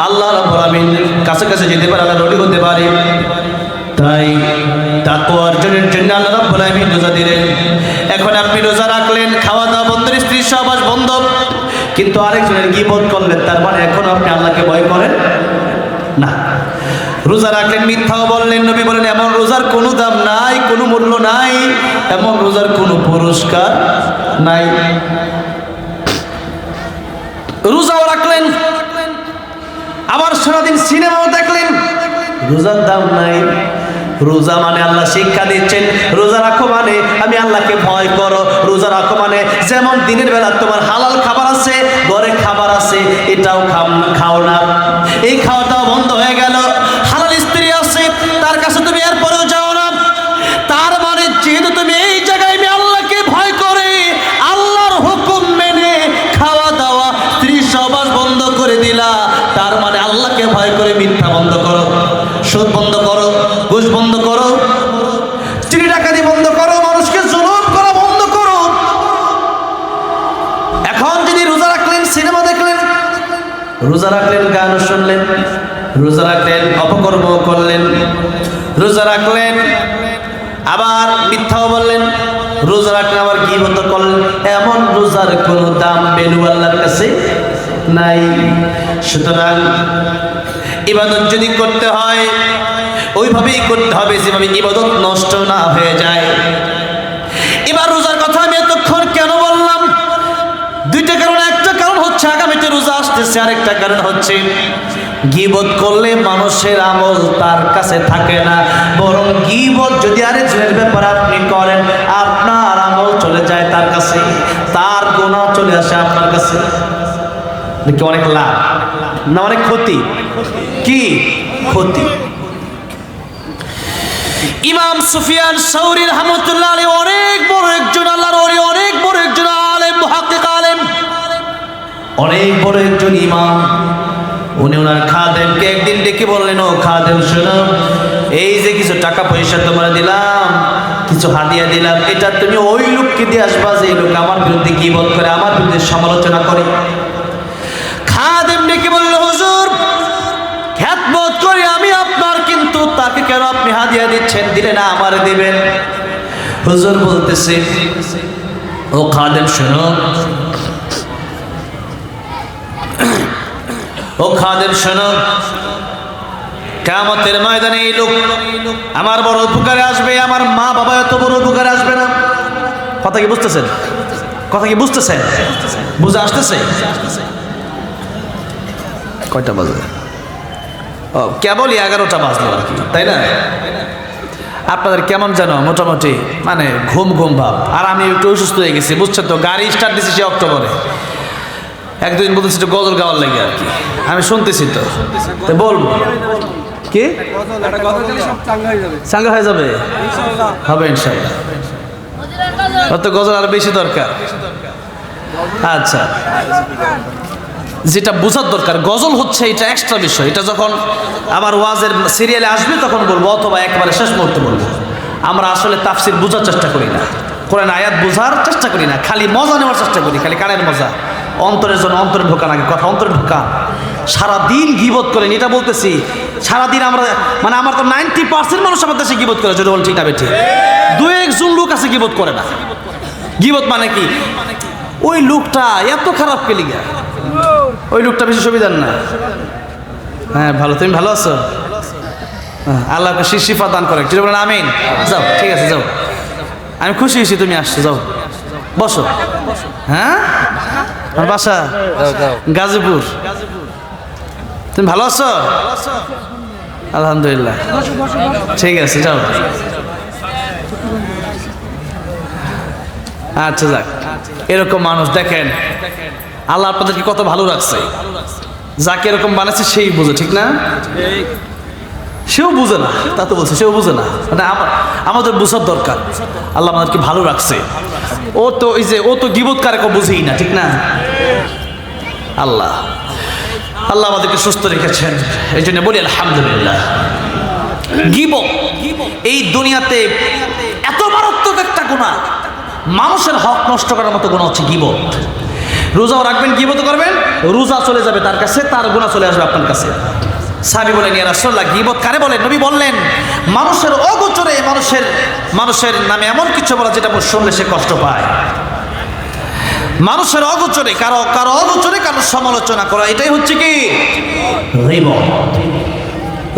আল্লাহ রাব্বুল আলামিনের কাছে কাছে যেতে পারে, আল্লাহর ওলি হতে পারে। তাই তাকওয়া অর্জনের জন্য আল্লাহ রাব্বুল আলামিন রোজা দিলেন। এখন আপনি রোজা রাখলেন, খাওয়া দাওয়া বন্ধ, স্ত্রীর সহবাস বন্ধ, কিন্তু আরেকজনের গীবত করলেন, তার মানে এখন আপনি আল্লাহকে ভয় করেন না। রোজা রাখলেন, মিথ্যাও বললেন, নবী বলেন এমন রোজার কোনো দাম নাই, কোনো মূল্য নাই, এমন রোজার কোনো পুরস্কার নাই। রোজাও রাখলেন, আবার সারাদিন সিনেমাও দেখলেন, রোজার দাম নাই। রোজা মানে আল্লাহ শিক্ষা দিচ্ছেন, রোজা রাখো মানে আমি আল্লাহকে ভয় করো। রোজা রাখো মানে যেমন দিনের বেলা তোমার হালাল খাবার আছে, ঘরে খাবার আছে, এটাও খাও না, এই খাওয়াটাও বন্ধ হয়ে গেল। হালাল স্ত্রী আছে, তার কাছে তুমি এরপরেও যাও না, তার মানে যেহেতু তুমি এই জায়গায় আমি আল্লাহকে ভয় করে আল্লাহর হুকুম মেনে খাওয়া দাওয়া স্ত্রী সহবাস বন্ধ করে দিলা, তার মানে আল্লাহকে ভয় করে মিথ্যা বন্ধ করো, সুদ বন্ধ করো, ঘুষ বন্ধ করো, চুরি ডাকাতি বন্ধ করো, মানুষকে জুলুম করা বন্ধ করো। এখন যদি রোজা রাখলেন, সিনেমা দেখলেন, রোজা রাখলেন, গান শুনলেন, রোজা রাখলেন, অপকর্ম করলেন, রোজা রাখলেন, আবার মিথ্যাও বললেন, রোজা রাখলেন, আবার গীবত করলেন, এমন রোজার কোনো দাম ভ্যালু আল্লাহর কাছে নাই। সুতরাং ইবাদত যদি করতে হয় ওইভাবেই করতে হবে যেভাবে ইবাদত নষ্ট না হয়ে যায়। এবার রোজার কথা আমি এতক্ষণ কেন বললাম? দুইটা কারণ। একটা কারণ হচ্ছে আগামীতে রোজা আসতেছে, আরেকটা কারণ হচ্ছে গীবত করলে মানুষের আমল তার কাছে থাকে না, বরং গীবত যদি আরেকজনের ব্যাপারে আপনি করেন, আপনার আমল চলে যায় তার কাছে, তার গুনাহ চলে আসে আপনার কাছে। দেখি অনেক লাভ না অনেক ক্ষতি? কি ক্ষতি? ইমাম সুফিয়ান সাউরি রাহমাতুল্লাহ আলাইহি অনেক বড় একজন আল্লাহর ওলি, অনেক বড় একজন আলেম, মুহাক্কিক আলেম, অনেক বড় একজন ইমাম। উনি ওনার খাদেমকে একদিন ডেকে বললেন, ও খাদেম শোনো, এই যে কিছু টাকা পয়সা তোমরা দিলাম, কিছু হাদিয়া দিলাম, এটা তুমি ওই লোককে দিয়ে আসবা যে লোক আমার বিরুদ্ধে গীবত করে, আমার বিরুদ্ধে সমালোচনা করে। খাদেম ডেকে বলল, হুজুর খ্যাতবোধ করি আমি আপনার, কিন্তু তাকে কেন আপনি হাদিয়া দিচ্ছেন? দিলে না আমারে দিবেন। হুজুর বলতেছে, ও খাদেম শোনো, ও খাদেম শোনো, কিয়ামতের ময়দানে এই লোক আমার বড় উপকারে আসবে, আমার মা বাবা এত বড় উপকারে আসবে না। কথা কি বুঝতেছেন? কথা কি বুঝতেছেন? বুঝে আসতেছে? কয়টা বাজে? ও কেবলই 11টা বাজলো আর কি, তাই না? আপনাদের কেমন যেন মোটামুটি মানে ঘুম ঘুম ভাব। আর আমি একটু অসুস্থ হয়ে গেছি, বুঝছেন তো? গাড়ি স্টার্ট দিয়েছি সে অক্টোবরে, একদিন বলতেছি একটু গজল গাওয়ার লাগে আর কি, আমি শুনতেছি তো বলবো। কি একটা গজল দিলে সব চাঙ্গা হয়ে যাবে চাঙ্গা হয়ে যাবে? ইনশাআল্লাহ। হবে ইনশাআল্লাহ। অত গজল আর বেশি দরকার। আচ্ছা, যেটা বোঝার দরকার গজল হচ্ছে এটা এক্সট্রা বিষয়, এটা যখন আমার ওয়াজের সিরিয়ালে আসবে তখন বলবো, অথবা একবারে শেষ মুহূর্তে বলবো। আমরা আসলে তাফসির বোঝার চেষ্টা করি না, কোরআন আয়াত বোঝার চেষ্টা করি না, খালি মজা নেওয়ার চেষ্টা করি, খালি কানের মজা। অন্তরের জন্য অন্তরে ঢোকান আগে, কথা অন্তরে ঢোকান। সারাদিন গিবত করেন, এটা বলতেছি সারাদিন আমরা, মানে আমার তো 90% মানুষ আমার দেশে গিবত করে, যদি বল ঠিক না বেঠি। দু একজন লোক আছে গিবত করে না। গিবত মানে কি? ওই লোকটা এত খারাপ পেলি গা, ওই লোকটা বেশি সুবিধার না। হ্যাঁ ভালো, তুমি ভালো আছো? আল্লাহকে শিফা দান করে, যদি বলেন আমিন। যাও, ঠিক আছে যাও, আমি খুশি হয়েছি তুমি আসছো, যাও বসো। হ্যাঁ, আমার বাসা গাজীপুর। তুমি ভালো আছো? আলহামদুলিল্লাহ, ঠিক আছে যাও। আচ্ছা যাক, এরকম মানুষ দেখেন, আল্লাহ আপনাদেরকে কত ভালো রাখছে। যাকে এরকম বানাচ্ছে সেই বুঝে, ঠিক না? সেও বুঝে না, তা তো বলছে, সেও বুঝে না। মানে আমাদের বোঝার দরকার আল্লাহ আমাদেরকে ভালো রাখছে। ও তো ওই যে ও তো গিবত কারকে বুঝেই না, ঠিক না? আল্লাহ আল্লাহ আমাদেরকে সুস্থ রেখেছেন, এই জন্য বলি আলহামদুলিল্লাহ। গিবত এই দুনিয়াতে এত মারাত্মক একটা গুনাহ, মানুষের হক নষ্ট করার মতো গুনাহ হচ্ছে গিবত। রোজাও রাখবেন, গিবত করবেন, রোজা চলে যাবে তার কাছে, তার গুনাহ চলে আসবে আপনার কাছে। সাহাবী বলেন, ইয়া রাসূলুল্লাহ, গিবত কারে বলেন? নবী বললেন, মানুষের অগোচরে মানুষের নামে এমন কিছু বলা যেটা শুনলে সে কষ্ট পায়। মানুষের অগোচরে কারো অগোচরে কারো সমালোচনা করা, এটাই হচ্ছে কি গীবত।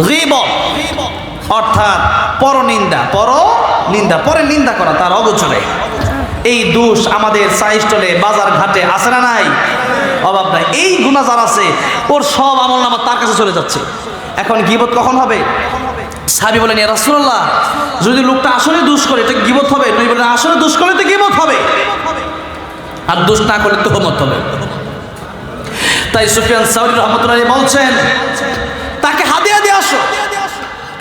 গীবত অর্থাৎ পরনিন্দা, পরের নিন্দা করা তার অগোচরে। এই দোষ আমাদের চাইস্টলে বাজার ঘাটে আছে না নাই? অভাব নাই। এই গুনাহ যার আছে ওর সব আমলনামা তার কাছে চলে যাচ্ছে। এখন গীবত কখন হবে? সাহাবী বলেন, ইয়া রাসূলুল্লাহ, যদি লোকটা আসলে দোষ করে এটা গীবত হবে? নবী বলেন, আসলে দোষ করলে তো গীবত হবে, আর দোষ না করলে তুহমত হবে। তাই সুফিয়ান সাউরি রাহমাতুল্লাহ আলাইহি বলছেন, তাকে হাদিয়া দিয়ে আসো,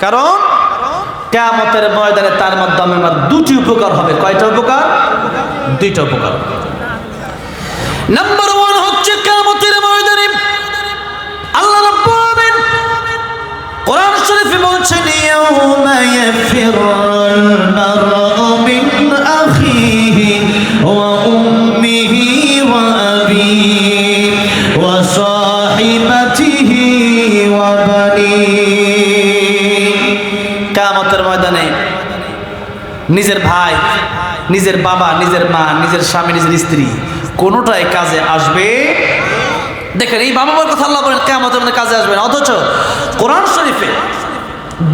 কারণ কিয়ামতের ময়দানে তার মাধ্যমে আমার দুটি উপকার হবে। কয়টা উপকার? দুইটা উপকার। নাম্বার 1 হচ্ছে কিয়ামতের ময়দানে আল্লাহ রাব্বুল আলামিন কোরআন শরীফে বলছেন, ইয়াউমা ইয়াফিরুল মার'উ মিন আখিহি ওয়া উম্মিহি ওয়া আবিহি ওয়া সাহিবাতিহি ওয়া বানিহি। কিয়ামতের ময়দানে নিজের ভাই, নিজের বাবা, নিজের মা, নিজের স্বামী, নিজের স্ত্রী কোনোটাই কাজে আসবে। দেখেন, এই বাবা মার কথা আল্লাহ বলেন কিয়ামতের মধ্যে কাজে আসবে না, অথচ কোরআন শরীফে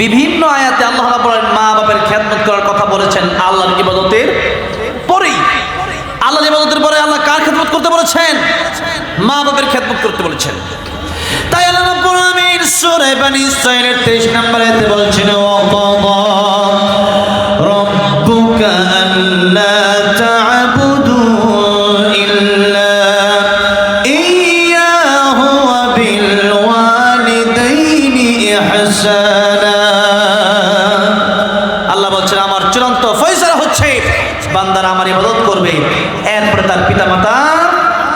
বিভিন্ন আয়াতে আল্লাহ বলেন মা বাবার খেদমত করার কথা বলেছেন আল্লাহর ইবাদতের পরেই। আল্লাহর ইবাদতের পরে আল্লাহ কার খেদমত করতে বলেছেন? মা বাবার খেদমত করতে বলেছেন। তাই আল্লাহ রাব্বুল আলামিন সূরা বনী ইসরাঈলের 23 নম্বর আয়াতে বলছেন, ওয়াকাদা রাব্বুকা আল্লা তা'বুদু ইল্লা ইয়্যাহু ওয়া বিল ওয়ালিদাইনি ইহসানা। আল্লাহ বলছেন, আমার চূড়ান্ত ফয়সালা হচ্ছে বান্দারা আমার ইবাদত করবে, এরপরে তার পিতামাতা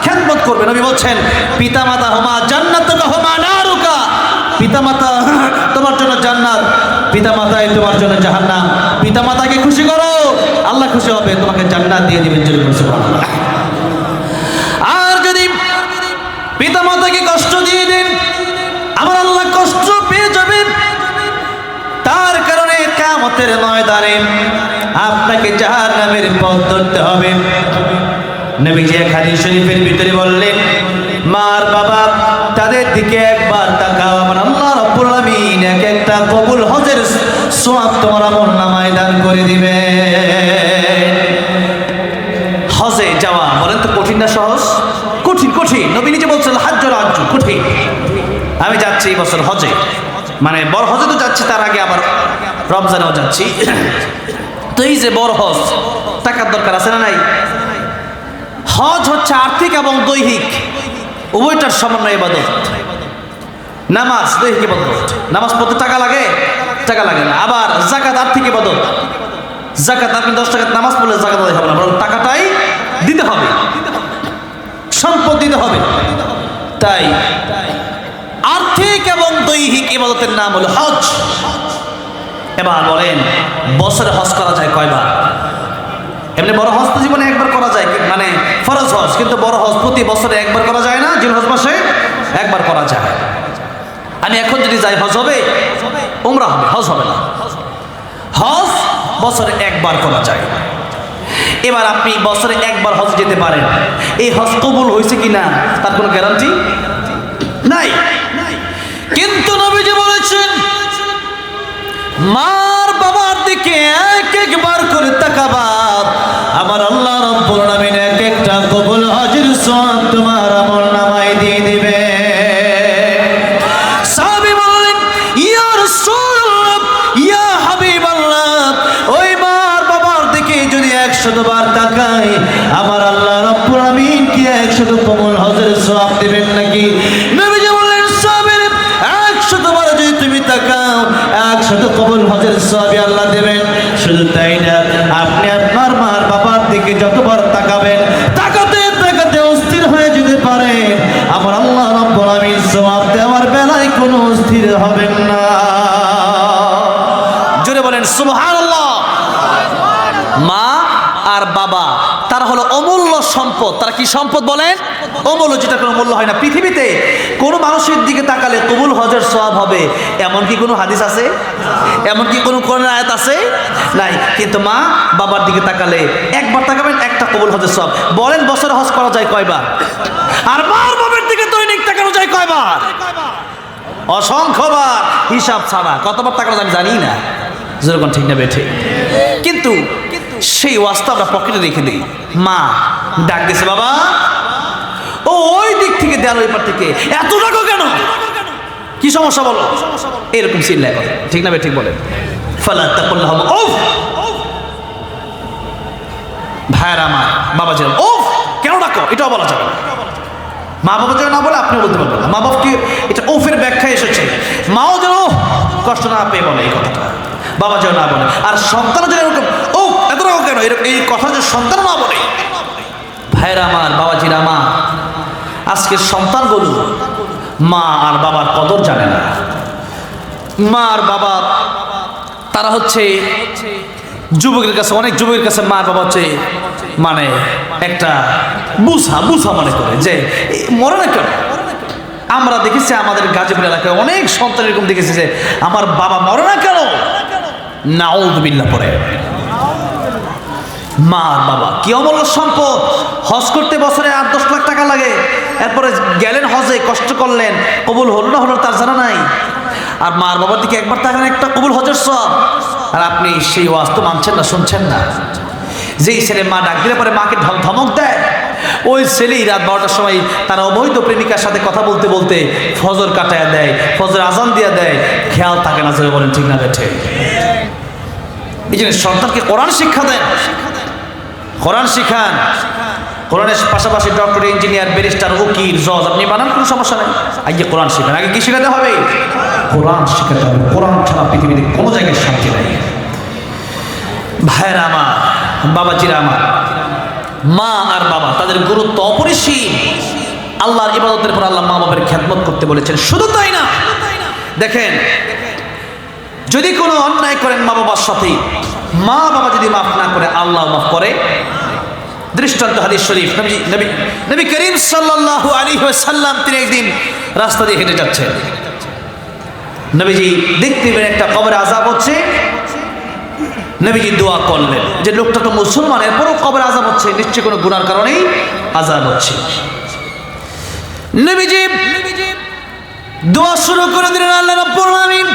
খেদমত করবে। নবী বলছেন, পিতামাতা হুমা জান্নাতুকা হুমা নারুকা, পিতামাতা তোমার জন্য জান্নাত, পিতামাতাই তোমার জন্য জাহান্নাম। পিতামাতাকে খুশি করো, আল্লাহ খুশি হবে, তোমাকে জান্নাত দিয়ে দিবেন। সুবহানাল্লাহ। আর যদি পিতামাতাকে কষ্ট দিয়ে দেন, আমার আল্লাহ কষ্ট পেয়ে যাবেন। তার কারণে কিয়ামতের ময়দানে আপনাকে জাহান্নামের পথ ধরতে হবে। নবীজি এক হাদিস শরীফের ভিতরে বললেন, মার বাবা তাদের দিকে একবার তাকাও, আমার আল্লাহ রাব্বুল আলামিন এক একটা কবুল হজের সওয়াব তোমার আমলনামায় দান করে দিবে। হজে যাওয়া বলেন তো কঠিন না সহজ? কঠিন, কঠিন। নবী নিজে বলছেন, হাজ্জুল হাজ্জু, কঠিন। আমি যাচ্ছি এই বছর হজে, মানে বড় হজে তো যাচ্ছি, তার আগে আবার রমজানেও যাচ্ছি। তো এই যে বড় হজ, টাকার দরকার আছে না নাই? হজ হচ্ছে আর্থিক এবং দৈহিক উভয়টার সমন্বয় ইবাদত। নামাজ দৈহিক ইবাদত, নামাজ পড়তে টাকা লাগে? টাকা লাগে না। আবার যাকাত আর্থিক ইবাদত, যাকাত আপনি 10 টাকা নামাজ পড়লে যাকাত আদায় হবে না, বরং টাকাটাই দিতে হবে, সম্পদ দিতে হবে। তাই আর্থিক এবং দৈহিক ইবাদতের নাম হলো হজ। এবার বলেন বছরে হজ করা যায় কয়বার? এমনি বড় হজ তো জীবনে একবার করা যায়, মানে ফরজ হজ, কিন্তু বড় হজ প্রতি বছরে একবার করা যায় না, জিলহজ মাসে একবার করা যায়। আমি এখন যদি যাই হজ হবে? উমরা হবে, হজ হবে না। হজ বছরে একবার করা যায়। এবার আপনি বছরে একবার হজ যেতে পারেন, এই হজ কবুল হয়েছে কিনা তার কোনো গ্যারান্টি নাই। কিন্তু নবীজি বলেছেন মার বাবার দিকে একবার করে তাকাবা, আমার আল্লাহ রাব্বুল আলামিন এক একটা কবুল হজের সওয়াব তোমার আমলনামায় দিয়ে দিবে। সাহাবী বলেন ইয়া রাসূলুল্লাহ, ইয়া হাবিবাল্লাহ, ওই মার বাবার দিকে যদি 100 বার তাকাই, আমার আল্লাহ রাব্বুল আলামিন কি 100 কবুল হজের সওয়াব দিবেন নাকি? নবীজি বলেন সাহাবী 100 বার যদি তুমি তাকাও 100 কবুল হজের সওয়াব আল্লাহ দেবেন। শুধু তাই না, আপনি আপনার মার বাবার দিকে যতবার তাকাবেন, তাকাতে তাকাতে অস্থির হয়ে যেতে পারেন, আমার আল্লাহ রাব্বুল আলামিন সওয়াব দেওয়ার বেলায় কোনো অস্থির হবেন না। জোরে বলেন সুবহানাল্লাহ। মা আর বাবা তারা হলো অমূল্য সম্পদ। তারা কি সম্পদ বলেন? অমূল্য, যেটা কোনো মূল্য হয় না। পৃথিবীতে কোনো মানুষের দিকে তাকালে কবুল হজের সওয়াব হবে এমন কি কোনো হাদিস আছে? এমন কি কোনো কোরআনের আয়াত আছে? নাই। কিন্তু মা বাবার দিকে তাকালে একবার তাকাবেন, একটা কবুল হজের সওয়াব। বলেন বছরে হজ করা যায় কয়বার? আর মার বাবার দিকে দৈনিক তাকানো যায় কয়বার? অসংখ্যবার, হিসাব ছাড়া। কতবার তাকানো যায় আমি জানি না, যেরকম ঠিক না বেঠে। কিন্তু সেই ওয়াস্তা আমরা পকেটে রেখে দিই। মা ডাক দিছে, বাবা ও ওই দিক থেকে দেয়াল ওই পার থেকে, এত ডাকো কেন? কি সমস্যা বলো? এরকম চিল্লায় কথা, ঠিক না ঠিক বলেন? ফালা তাকুল্লাহুম উফ। ভাইরা আমার বাবা যেন উফ কেন ডাকো, এটাও বলা যাবে না। মা বাবা যেন না বলে আপনিও বলতে পারবেন না। মা বাবা কি এটা উফের ব্যাখ্যা এসেছে, মাও যেন কষ্ট না পেয়ে বলে এই কথাটা, বাবা যেন না বলে। আর সন্তান যেন এরকম ও এত রাখো কেন, এরকম এই কথা যে সন্তান না বলে। ভাইরা আমার, বাবাজিরা আমার, আজকের সন্তানগুলো মা আর বাবার কদর জানে না। মা আর বাবা তারা হচ্ছে যুবকের কাছে, অনেক যুবকের কাছে মা বাবা হচ্ছে মানে একটা বুঝা মনে করে যে মরে না কেন। আমরা দেখেছি আমাদের গাজীপুর এলাকায় অনেক সন্তান এরকম দেখেছি যে আমার বাবা মরে না কেন, নাউযুবিল্লাহ পড়ে। মা আর বাবা কি অমূল্য সম্পদ। হজ করতে বছরে 8-10 লাখ টাকা লাগে, এরপরে গেলেন হজে, কষ্ট করলেন, কবুল হলো না হলো তার জানা নাই। আর মা আর বাবার দিকে একবার তাকান, একটা কবুল হজের সওয়াব। আর আপনি সেই ওয়াজ তো মানছেন না, শুনছেন না। যেই ছেলে মা ডাক দিলে পরে মাকে ধমক দেয়, ওই ছেলেই রাত 12টার সময় তার অবৈধ প্রেমিকার সাথে কথা বলতে বলতে ফজর কাটায় দেয়, ফজর আজান দিয়ে দেয়, খেয়াল থাকে না। যে বলেন ঠিক না বেঠে? এই জন্য সন্তানকে কোরআন শিক্ষা দেন, কোরআন শিখান। কোরআনের পাশাপাশি ডক্টর, ইঞ্জিনিয়ার, ব্যারিস্টার, উকিল, জজ আপনি বানান, কোনো সমস্যা নেই। আগে কোরআন শিখান। আগে কি শেখাতে হবে? কোরআন শিখাতে হবে। কোরআন ছাড়া পৃথিবীতে কোনো জায়গায় শান্তি নেই। ভাইরা আমার, বাবাজিরা আমার, মা আর বাবা তাদের গুরুত্ব অপরিসীম। আল্লাহর ইবাদতের পর আল্লাহ মা বাবার খেদমত করতে বলেছেন। শুধু তাই না, দেখেন যদি কোনো অন্যায় করেন মা বাবার সাথে, মা বাবা যদি মাফ না করে আল্লাহ মাফ করে। দৃষ্টান্ত হাদিস শরীফ, নবী করিম সাল্লাল্লাহু আলাইহি ওয়াসাল্লাম তিনি একদিন রাস্তা দিয়ে হেঁটে যাচ্ছেন। নবীজি দেখতে পেলেন একটা কবরে আযাব হচ্ছে। নবীজি দোয়া করলেন যে লোকটা তো মুসলমান, এরপরও কবরে আযাব হচ্ছে, নিশ্চয়ই কোনো গুনার কারণেই আযাব হচ্ছে। নবীজি দোয়া শুরু করে দিলেন, আল্লাহ রাব্বুল আলামিন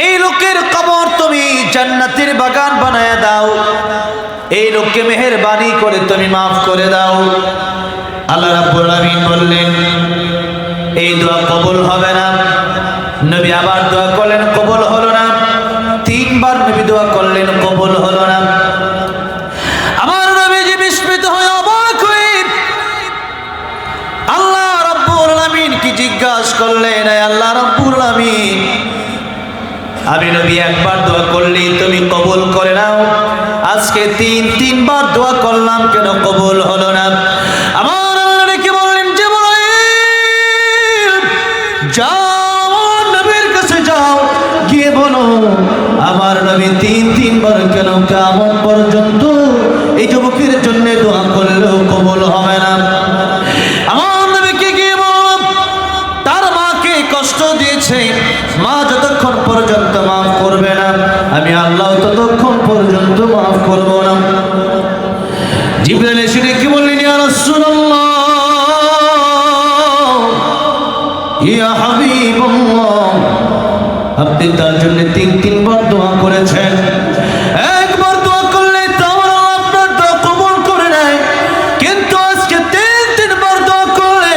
এই লোকের কবর তুমি জান্নাতের বাগান বানায় দাও, এই লোককে মেহেরবানি করে তুমি মাফ করে দাও। আল্লাহ রাব্বুল আলামিন বললেন এই দোয়া কবুল হবে না। নবী আবার দোয়া করলেন, কবুল হলো না। 3 বার নবী দোয়া করলেন, কবুল হলো না। আমার নবীজি বিস্মিত হয়ে অবাক হয়ে আল্লাহ রাব্বুল আলামিন কি জিজ্ঞাসা করলেন, আল্লাহ নবী একবার দোয়া করলি তুমি কবুল করে নাও, আজকে তিনবার দোয়া করলাম কেন কবুল হলো না? আমার আল্লাহ ডেকে বললেন জিবরাইল যাও নবীর কাছে যাও, গিয়ে বলো আমার নবী তিনবার কেন কিয়ামত পর্যন্ত এই যুবকের জন্য দোয়া করলেও কবুল হবে না। আমার নবীকে গিয়ে বলো তার মাকে কষ্ট দিয়েছে, মা যতক্ষণ পর্যন্ত মাফ করবে না আমি আল্লাহ ততক্ষণ পর্যন্ত মাফ করব না। জিবরাইল এসে কি বললেন ইয়া রাসূলুল্লাহ ইয়া হাবিবাল্লাহ, আপনি তার জন্য তিনবার দোয়া করেছেন, একবার দোয়া করলে তো আমার আল্লাহ আপনার দোয়া কবুল করে নেয়, কিন্তু আজকে তিনবার দোয়া করলে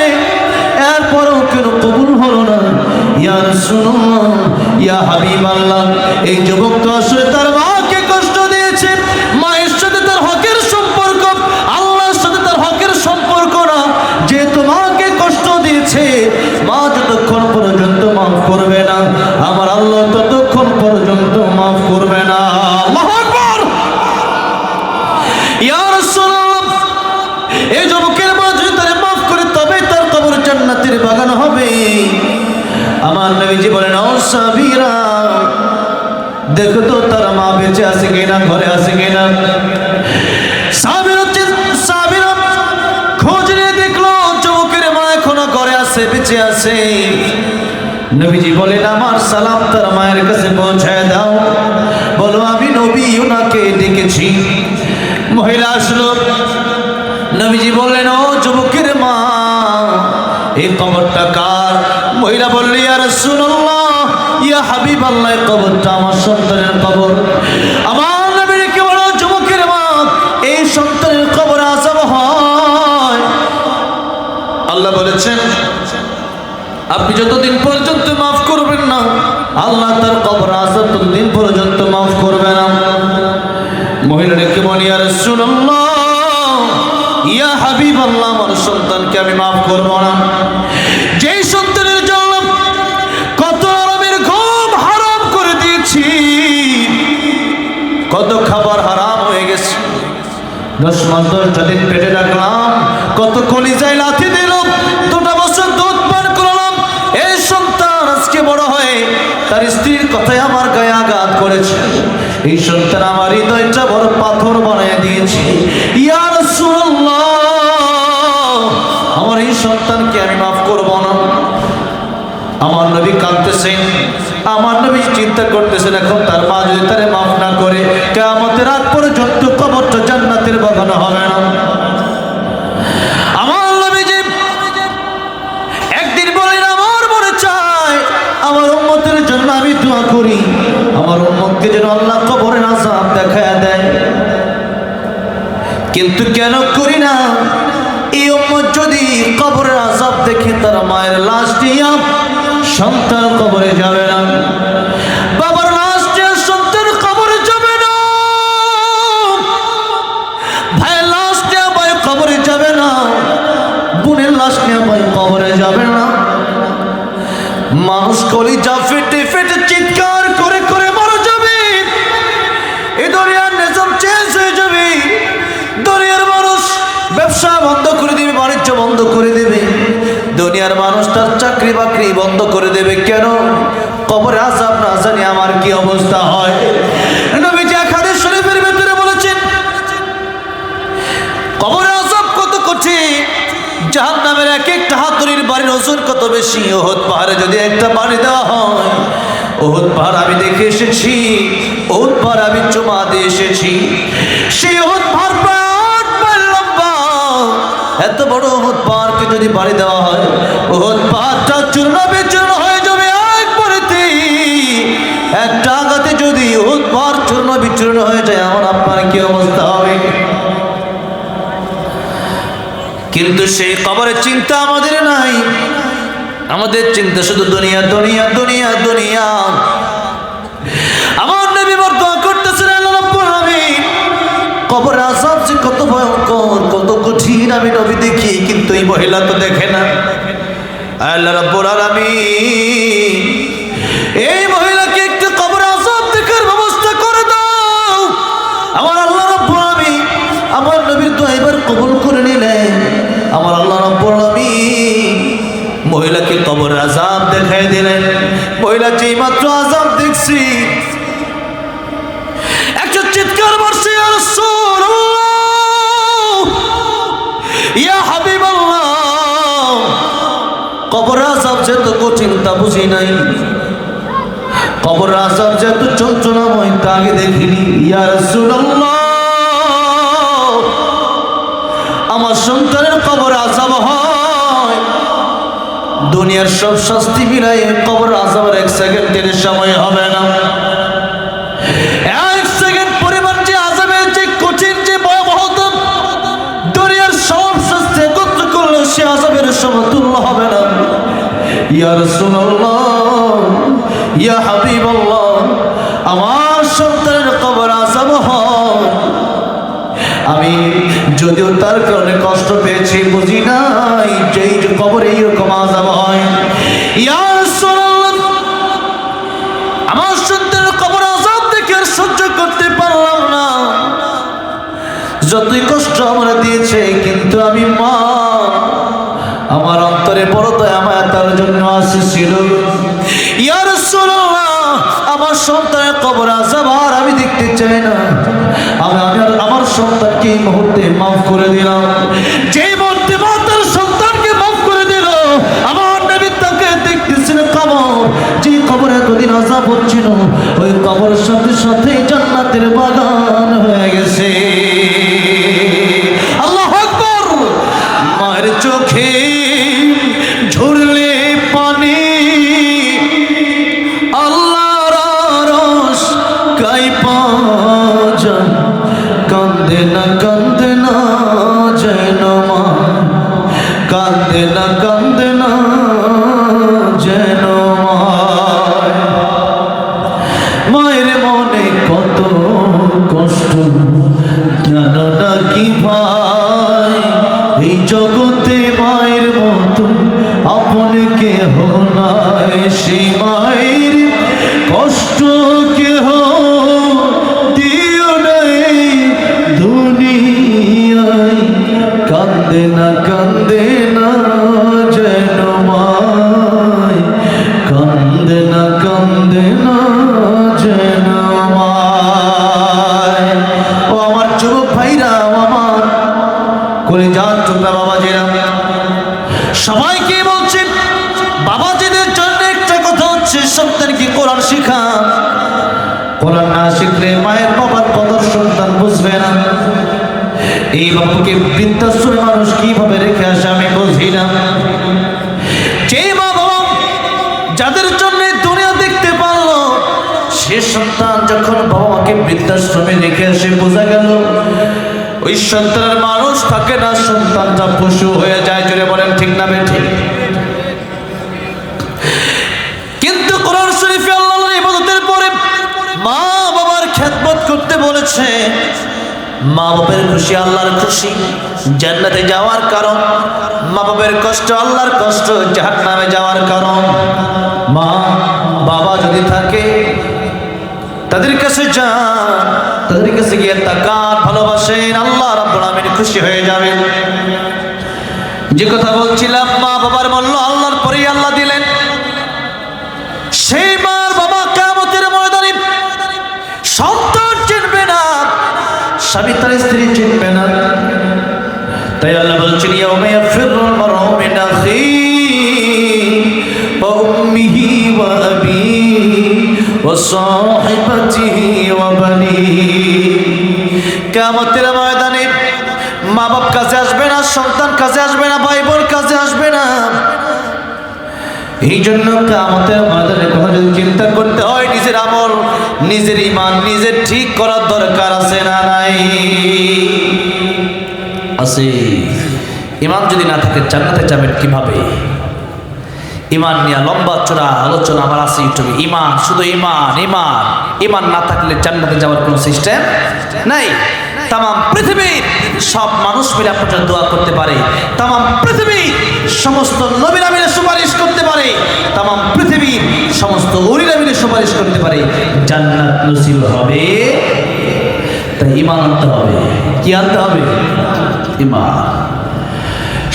এরপরও কেন কবুল হলো না? ইয়া রাসূলুল্লাহ ইয়া হাবিবাল্লাহ, এই যুবক তো আসলে তার মাকে কষ্ট দিয়েছে, মায়ের সাথে তার হকের সম্পর্ক আল্লাহর সাথে তার হকের সম্পর্ক না, যেহেতু মাকে কষ্ট দিয়েছে মা যতক্ষণ পর্যন্ত মাফ করবে না আমার আল্লাহ ততক্ষণ পর্যন্ত মাফ করবে না। আল্লাহু আকবার। ইয়া রাসূলুল্লাহ এই যুবকের মা যদি তারে মাফ করে তবে তার কবর জান্নাতের বাগান হবে। আমার নবীজি বলেন ও সাবিরা দেখো তো তার মা বেঁচে আছে কিনা, ঘরে আছে কিনা। সাবিরা খোঁজ নিয়ে দেখলো যুবকের মা এখনো ঘরে আছে, বেঁচে আছে। নবীজি বলেন আমার সালাম তার মায়ের কাছে পৌঁছায় দাও, বলো আমি নবী ওনাকে ডেকেছি। মহিলা আসলো, নবীজি বললেন ও যুবকের মা এই কবরটা কার? মহিলা বলল ইয়া রাসূলুল্লাহ ইয়া হাবিবাল্লাহ, কবরটা আমার সন্তানের কবর। আমার নবীর কি বলো যুবকের মা এই সন্তানের কবর আযাব হয়। আল্লাহ বলেছেন আপনি যতদিন পর্যন্ত মাফ করবেন না আল্লাহ তার কবর আযাব ততদিন পর্যন্ত মাফ করবে না। মহিলাকে বলি ইয়া রাসূলুল্লাহ ইয়া হাবিবাল্লাহ আমার সন্তানকে আমি মাফ করব না, যেই সন্তানের জন্য কত আরামের ঘুম হারাম করে দিয়েছি, কত খাবার হারাম হয়ে গেছে, 10 মাস 10টা দিন পেটে রাখলাম, কত কলিজায় লাথি দিল, 2টা বছর দুধ পান করলাম, এই সন্তান আজকে বড় হয়ে তার স্ত্রীর কথায় আমার গায়ে আঘাত করেছে, এই সন্তান আমার হৃদয়টা বড় পাথর বানিয়ে দিয়েছে। ইয়া রাসূলুল্লাহ আমার এই সন্তানকে আমি মাফ করব না। আমার নবী কাঁদতেছেন, আমার নবী চিন্তা করতেছেন এখন তার মা যদি তারে মাফ না করে কিয়ামতের আগ পর্যন্ত কবরটা জান্নাতের বাগান হবে না। আমার নবীজি একদিন বলেন আমার মনে চায় আমার উম্মতের জন্য আমি দোয়া করি, আমার উম্মতকে যেন আল্লাহ কবরের আযাব দেখায় দেয়, কিন্তু কেন করি না? এই উম্মত যদি কবরের আযাব দেখে তার মায়ের লাশ নিয়ে সন্তান কবরে যাবে না, বাবার লাশ নিয়ে সন্তান কবরে যাবে না, ভাইয়ের লাশ নিয়ে ভাই কবরে যাবে না, বোনের লাশ নিয়ে ভাই কবরে যাবে না। মানুষ কলিজা ফেটে ফেটে চিৎকার করে করে মারা যাবে, এই দুনিয়ার নিজাম চেঞ্জ হয়ে যাবে, দুনিয়ার মানুষ ব্যবসা বন্ধ করে দেবে, বাণিজ্য বন্ধ করে দেবে, দুনিয়ার মানুষ তার চাকরি বাকরি বন্ধ করে দেবে। কেন? কবরে আযাব না জানি আমার কি অবস্থা হয়। নবীজি হাদিস শরীফের ভিতরে বলেছেন কবরে আযাব কত কঠিন, জাহান্নামের এক একটা হাতুড়ির বাড়ির ওজন কত বেশি। উহুদ পাহাড়ে যদি একটা বাড়ি দেওয়া হয়, উহুদ পাহাড় আমি দেখে এসেছি, উহুদ পাহাড় আমি চুমা দিয়ে এসেছি, সেই উহুদ পাহাড় প্রায় 8 মাইল লম্বা। এত বড় উহুদ পাহাড়কে যদি বাড়ি দেওয়া হয়, উহুদ পাহাড়টা চূর্ণ বিচূর্ণ হয়ে যাবে একবারেতে। একটা আঘাতে যদি উহুদ পাহাড় চূর্ণ বিচূর্ণ হয়ে যায় আমার আপনার কি অবস্থা হবে? কিন্তু সেই কবরের চিন্তা আমাদের নাই, আমাদের চিন্তা শুধু দুনিয়া দুনিয়া দুনিয়া দুনিয়া। আমার নবী দোয়া করতেছেন আল্লাহ রাব্বুল আলামিন কবরের আযাব যে কত ভয়ঙ্কর কত কঠিন আমি নবী দেখি, কিন্তু এই মহিলা তো দেখে না। আল্লাহ রাব্বুল আলামিন এই মহিলাকে একটু কবরের আযাব যে তো কঠিন তা বুঝি নাই, কবর আযাব যে তো যন্ত্রণাময় তা আগে দেখিনি। ইয়া রাসূলুল্লাহ, আমার সন্তানের কবর আযাব হয়, দুনিয়ার সব শাস্তি মিলাই কবর আযাবের 1 সেকেন্ডের সময় হবে না। 1 সেকেন্ড পরিমাণ যে আযাবের যে কঠিন যে ভয়াবহতা, দুনিয়ার সব শাস্তি একত্র করলে সে আযাবের সমতুল্য হবে না। ইয়া রাসূলুল্লাহ, ইয়া হাবিবাল্লাহ, আমার সন্তানের কবর আযাব হয়, আমি যদিও তার কারণে কষ্ট পেয়েছি বুঝি নাই যে এই যে কবরে এইরকম আযাব হয়। ইয়া রাসূলুল্লাহ, আমার সন্তানের কবর আযাব দেখে আর সহ্য করতে পারলাম না, যতই কষ্ট আমরা দিয়েছে, কিন্তু আমি মা, আমার অন্তরে বড় দয়া মায়া তার জন্য আসছিল। ইয়া রাসূলুল্লাহ, আমার সন্তানের কবর আযাব আর আমি দেখতে চাই না, আমার সন্তানকে এই মুহূর্তে মাফ করে দিলাম। যে মুহূর্তে মা তার সন্তানকে মাফ করে দিল, আমার নবী তাকে দেখতেছিল কবর, যে কবরে এতদিন আযাব হচ্ছিল, ওই কবরের সাথে সাথে জান্নাতের বাগান হয়ে গেছে। আল্লাহু আকবার। মায়ের চোখে ঝরলে পানি, আল্লাহর আরশ কাঁইপা যায়, কান্দে না যেন মা, কান্দে না যেন মা। মায়ের মনে কত কষ্ট জানো না কি ভাই, এই জগতে মায়ের মতো আপন কেহ নাই, সেই মায়ের কষ্ট কেহ দিও নাই দুনিয়ায়, কান্দে না যেন মায়, কান্দে না যেন মায়। ও আমার যুবক ভাইরা, আমার কলিজার টুকরা বাবাজিরা, সবাইকে বলছেন বাবাজিদের জন্য একটা কথা হচ্ছে, সন্তানকে কোরআন শিখা। কোরআন না শিখলে মায়ের বাবার কদর সন্তান বুঝবে না। এই বাবাকে বৃদ্ধাশ্রমে মানুষ কিভাবে রেখে আসে আমি বুঝি না। যে মা বাবা যাদের জন্য দুনিয়া দেখতে পারলো, সে সন্তান যখন বাবা মাকে বৃদ্ধাশ্রমে রেখে আসে, বোঝা গেল ওই সন্তানের মানুষ থাকে না, সন্তানটা পশু হয়ে যায়। জোরে বলেন ঠিক না বেঠিক? কিন্তু কোরআন শরীফে আল্লাহর ইবাদতের পরে মা বাবার খেদমত করতে বলেছে। মা বাবার খুশি আল্লাহর খুশি, জান্নাতে যাওয়ার কারণ। মা বাবার কষ্ট আল্লাহর কষ্ট, জাহান্নামে যাওয়ার কারণ। মা বাবা যদি থাকে তাদের কাছে যান, তাদের কাছে গিয়ে তাকান, ভালোবাসেন, আল্লাহ রাব্বুল আলামিন খুশি হয়ে যাবেন। যে কথা বলছিলাম, মা বাবার মূল্য আল্লাহর পরেই আল্লাহ দিলেন। সেই মা বাবা কিয়ামতের ময়দানে সন্তান চিনবে না, স্বামী তার স্ত্রী চিনবে না। তাই আল্লাহ বলছেন, ইয়াউমা ইয়াফিরুল মারউ মিন আখিহি ওয়া উম্মিহি ওয়া আবিহি ওয়া সাহিবাতিহি ওয়া বানিহি। কিয়ামতের ময়দানে মা বাপ কাছে আসবে না, সন্তান কাছে আসবে না, ভাই বোন কাছে আসবে না। এই জন্য কিয়ামতের ময়দানে কথা যদি চিন্তা করতে হয়, নিজের আমল, নিজের ঈমান নিজের ঠিক করার দরকার আছে না নাই? আছে। ঈমান যদি না থাকে জান্নাতে যাবেন কিভাবে? ঈমান নিয়ে লম্বা চড়া আলোচনা আমার আছে ইউটিউবে। ঈমান, শুধু ঈমান ঈমান ঈমান না থাকলে জান্নাতে যাওয়ার কোনো সিস্টেম নাই। তাম পৃথিবীর সব মানুষ মিলে আপনার জন্য দোয়া করতে পারে, তাম পৃথিবীর সমস্ত নবীরা মিলে সুপারিশ করতে পারে, তাম পৃথিবীর সমস্ত ওলিরা মিলে সুপারিশ করতে পারে, জান্নাত নসিব হবে। তাই ঈমান আনতে হবে। কি আনতে হবে? ঈমান।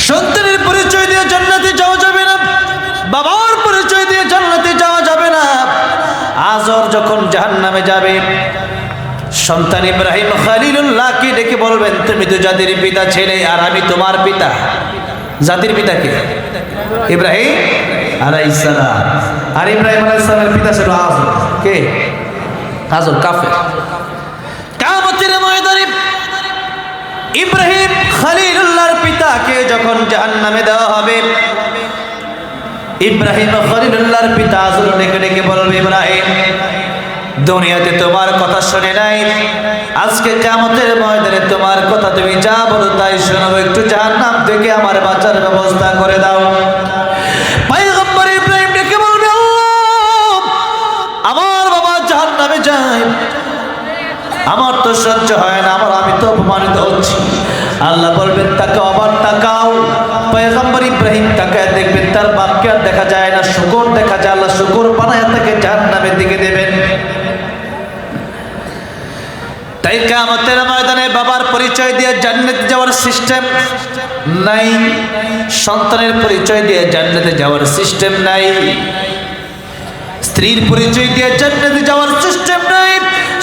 সন্তানের পরিচয় দিয়ে জান্নাতে যাওয়া যাবে না, বাবার পরিচয় দিয়ে জান্নাতে যাওয়া যাবে না। আজর যখন জাহান্নামে যাবে, সন্তান ইব্রাহিম খলিলুল্লাহকে ডেকে বলবেন, তুমি তো জাতির পিতা ছেলে, আর আমি তোমার পিতা। জাতির পিতা কে? ইব্রাহিম। আলাইহিস সালাম। আর ইব্রাহিম আলাইহিস সালামের পিতা ছিল আযর। কে? আযর কাফের। কিয়ামতের ময়দানে ইব্রাহিম খলিলুল্লাহর পিতাকে যখন জাহান্নামে দেওয়া হবে, ইব্রাহিম খলিলুল্লাহর পিতা আযর ডেকে ডেকে বলবে, ইব্রাহিম দুনিয়াতে তোমার কথা শুনে নাই, আজকে কিয়ামতের ময়দানে তোমার কথা তুমি যা বলো তাই শোনাবো, একটু জাহান্নাম থেকে আমার বাঁচার ব্যবস্থা করে দাও। পয়গম্বর ইব্রাহিম ডেকে বলবে, আল্লাহ আমার বাবা জাহান্নামে যায়, আমার তো সহ্য হয় না, আমি তো অপমানিত হচ্ছি। আল্লাহ বলবেন তাকাও, আবার তাকাও। পয়গম্বর ইব্রাহিম তাকায় দেখবেন তার বাপকে আর দেখা যায় না, শুকর দেখা যায়। আল্লাহ শুকর বানায় তাকে জাহান্নামের দিকে দেবেন। তাই কিয়ামতের ময়দানে বাবার পরিচয় দিয়ে জান্নাতে যাওয়ার সিস্টেম নাই, সন্তানের পরিচয় দিয়ে জান্নাতে যাওয়ার সিস্টেম নাই, স্ত্রীর পরিচয় দিয়ে জান্নাতে যাওয়ার সিস্টেম নাই,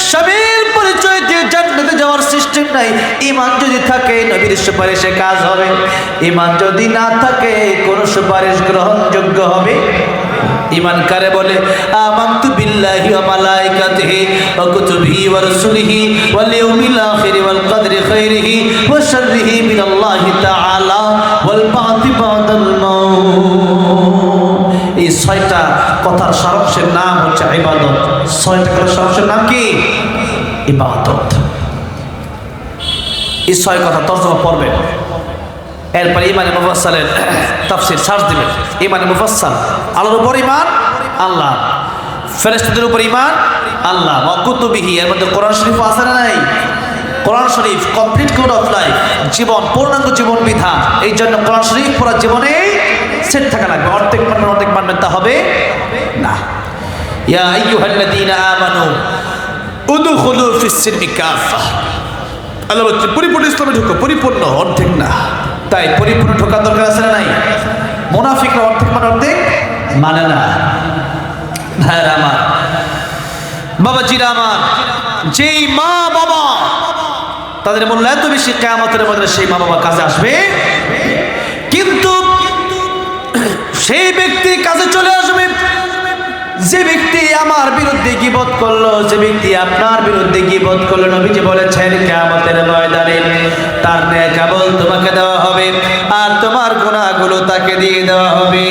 স্বামীর পরিচয় দিয়ে জান্নাতে যাওয়ার সিস্টেম নাই। ঈমান যদি থাকে নবীর সুপারিশে কাজ হবে, ঈমান যদি না থাকে কোন সুপারিশ গ্রহণযোগ্য হবে? ঈমান কারে বলে? আমানতু বিল্লাহি ওয়া মালাইকাতিহি ওয়া কুতুবিহি ওয়া রাসূলিহি ওয়াল ইয়াউমিল আখির ওয়াল কদরি খাইরিহি ওয়া শাররিহি মিনাল্লাহি তাআলা ওয়াল বা'থি বা'দাল মাউত। এই ছয়টা কথার সারাংশের নাম হচ্ছে ইবাদত। ছয়টা কথার সারাংশের নাম কি? ইবাদত। এই ছয় কথা তর্জমা পড়বেন, এরপরে ইমানে মুফাসসালের তাফসীর সার্চ দিবেন। ইমানে মুফাসসাল আল্লাহর উপর ঈমান, আল্লাহ ফেরেশতাদের উপর ঈমান, আল্লাহ ওয়া কুতুবিহি, এর মধ্যে কোরআন শরীফ আছে না নাই? কোরআন শরীফ কমপ্লিট কোড অফ লাইফ, জীবন পূর্ণাঙ্গ জীবন বিধান। এই জন্য কোরআন শরীফ পুরো জীবনে সেট থাকা লাগবে। অর্ধেক মানবেন তা হবে না। ইয়া আইয়ুহাল্লাযীনা আমানু উদখুলু ফিস সিলমি কাফা, আল্লাহ বলছে পরিপূর্ণ ইসলামে ঢুকো, পরিপূর্ণ, অর্ধেক না। তাই পরিপূর্ণ ঢোকার দরকার আছে না নাই? মুনাফিকরা অর্ধেক মানে না। ভাইরা আমার, বাবাজিরা আমার, যেই মা বাবা তাদের মূল্য এত বেশি, কিয়ামতের মধ্যে সেই মা বাবা কাজে আসবে, কিন্তু সেই ব্যক্তি কাজে চলে আসবে যে ব্যক্তি আমার বিরুদ্ধে গীবত করলো, যে ব্যক্তি আপনার বিরুদ্ধে গীবত করলো। নবীজি বলেছেন কিয়ামতের ময়দানে তার নেক আমল তোমাকে দেওয়া হবে আর তোমার গুনাহগুলো তাকে দিয়ে দেওয়া হবে।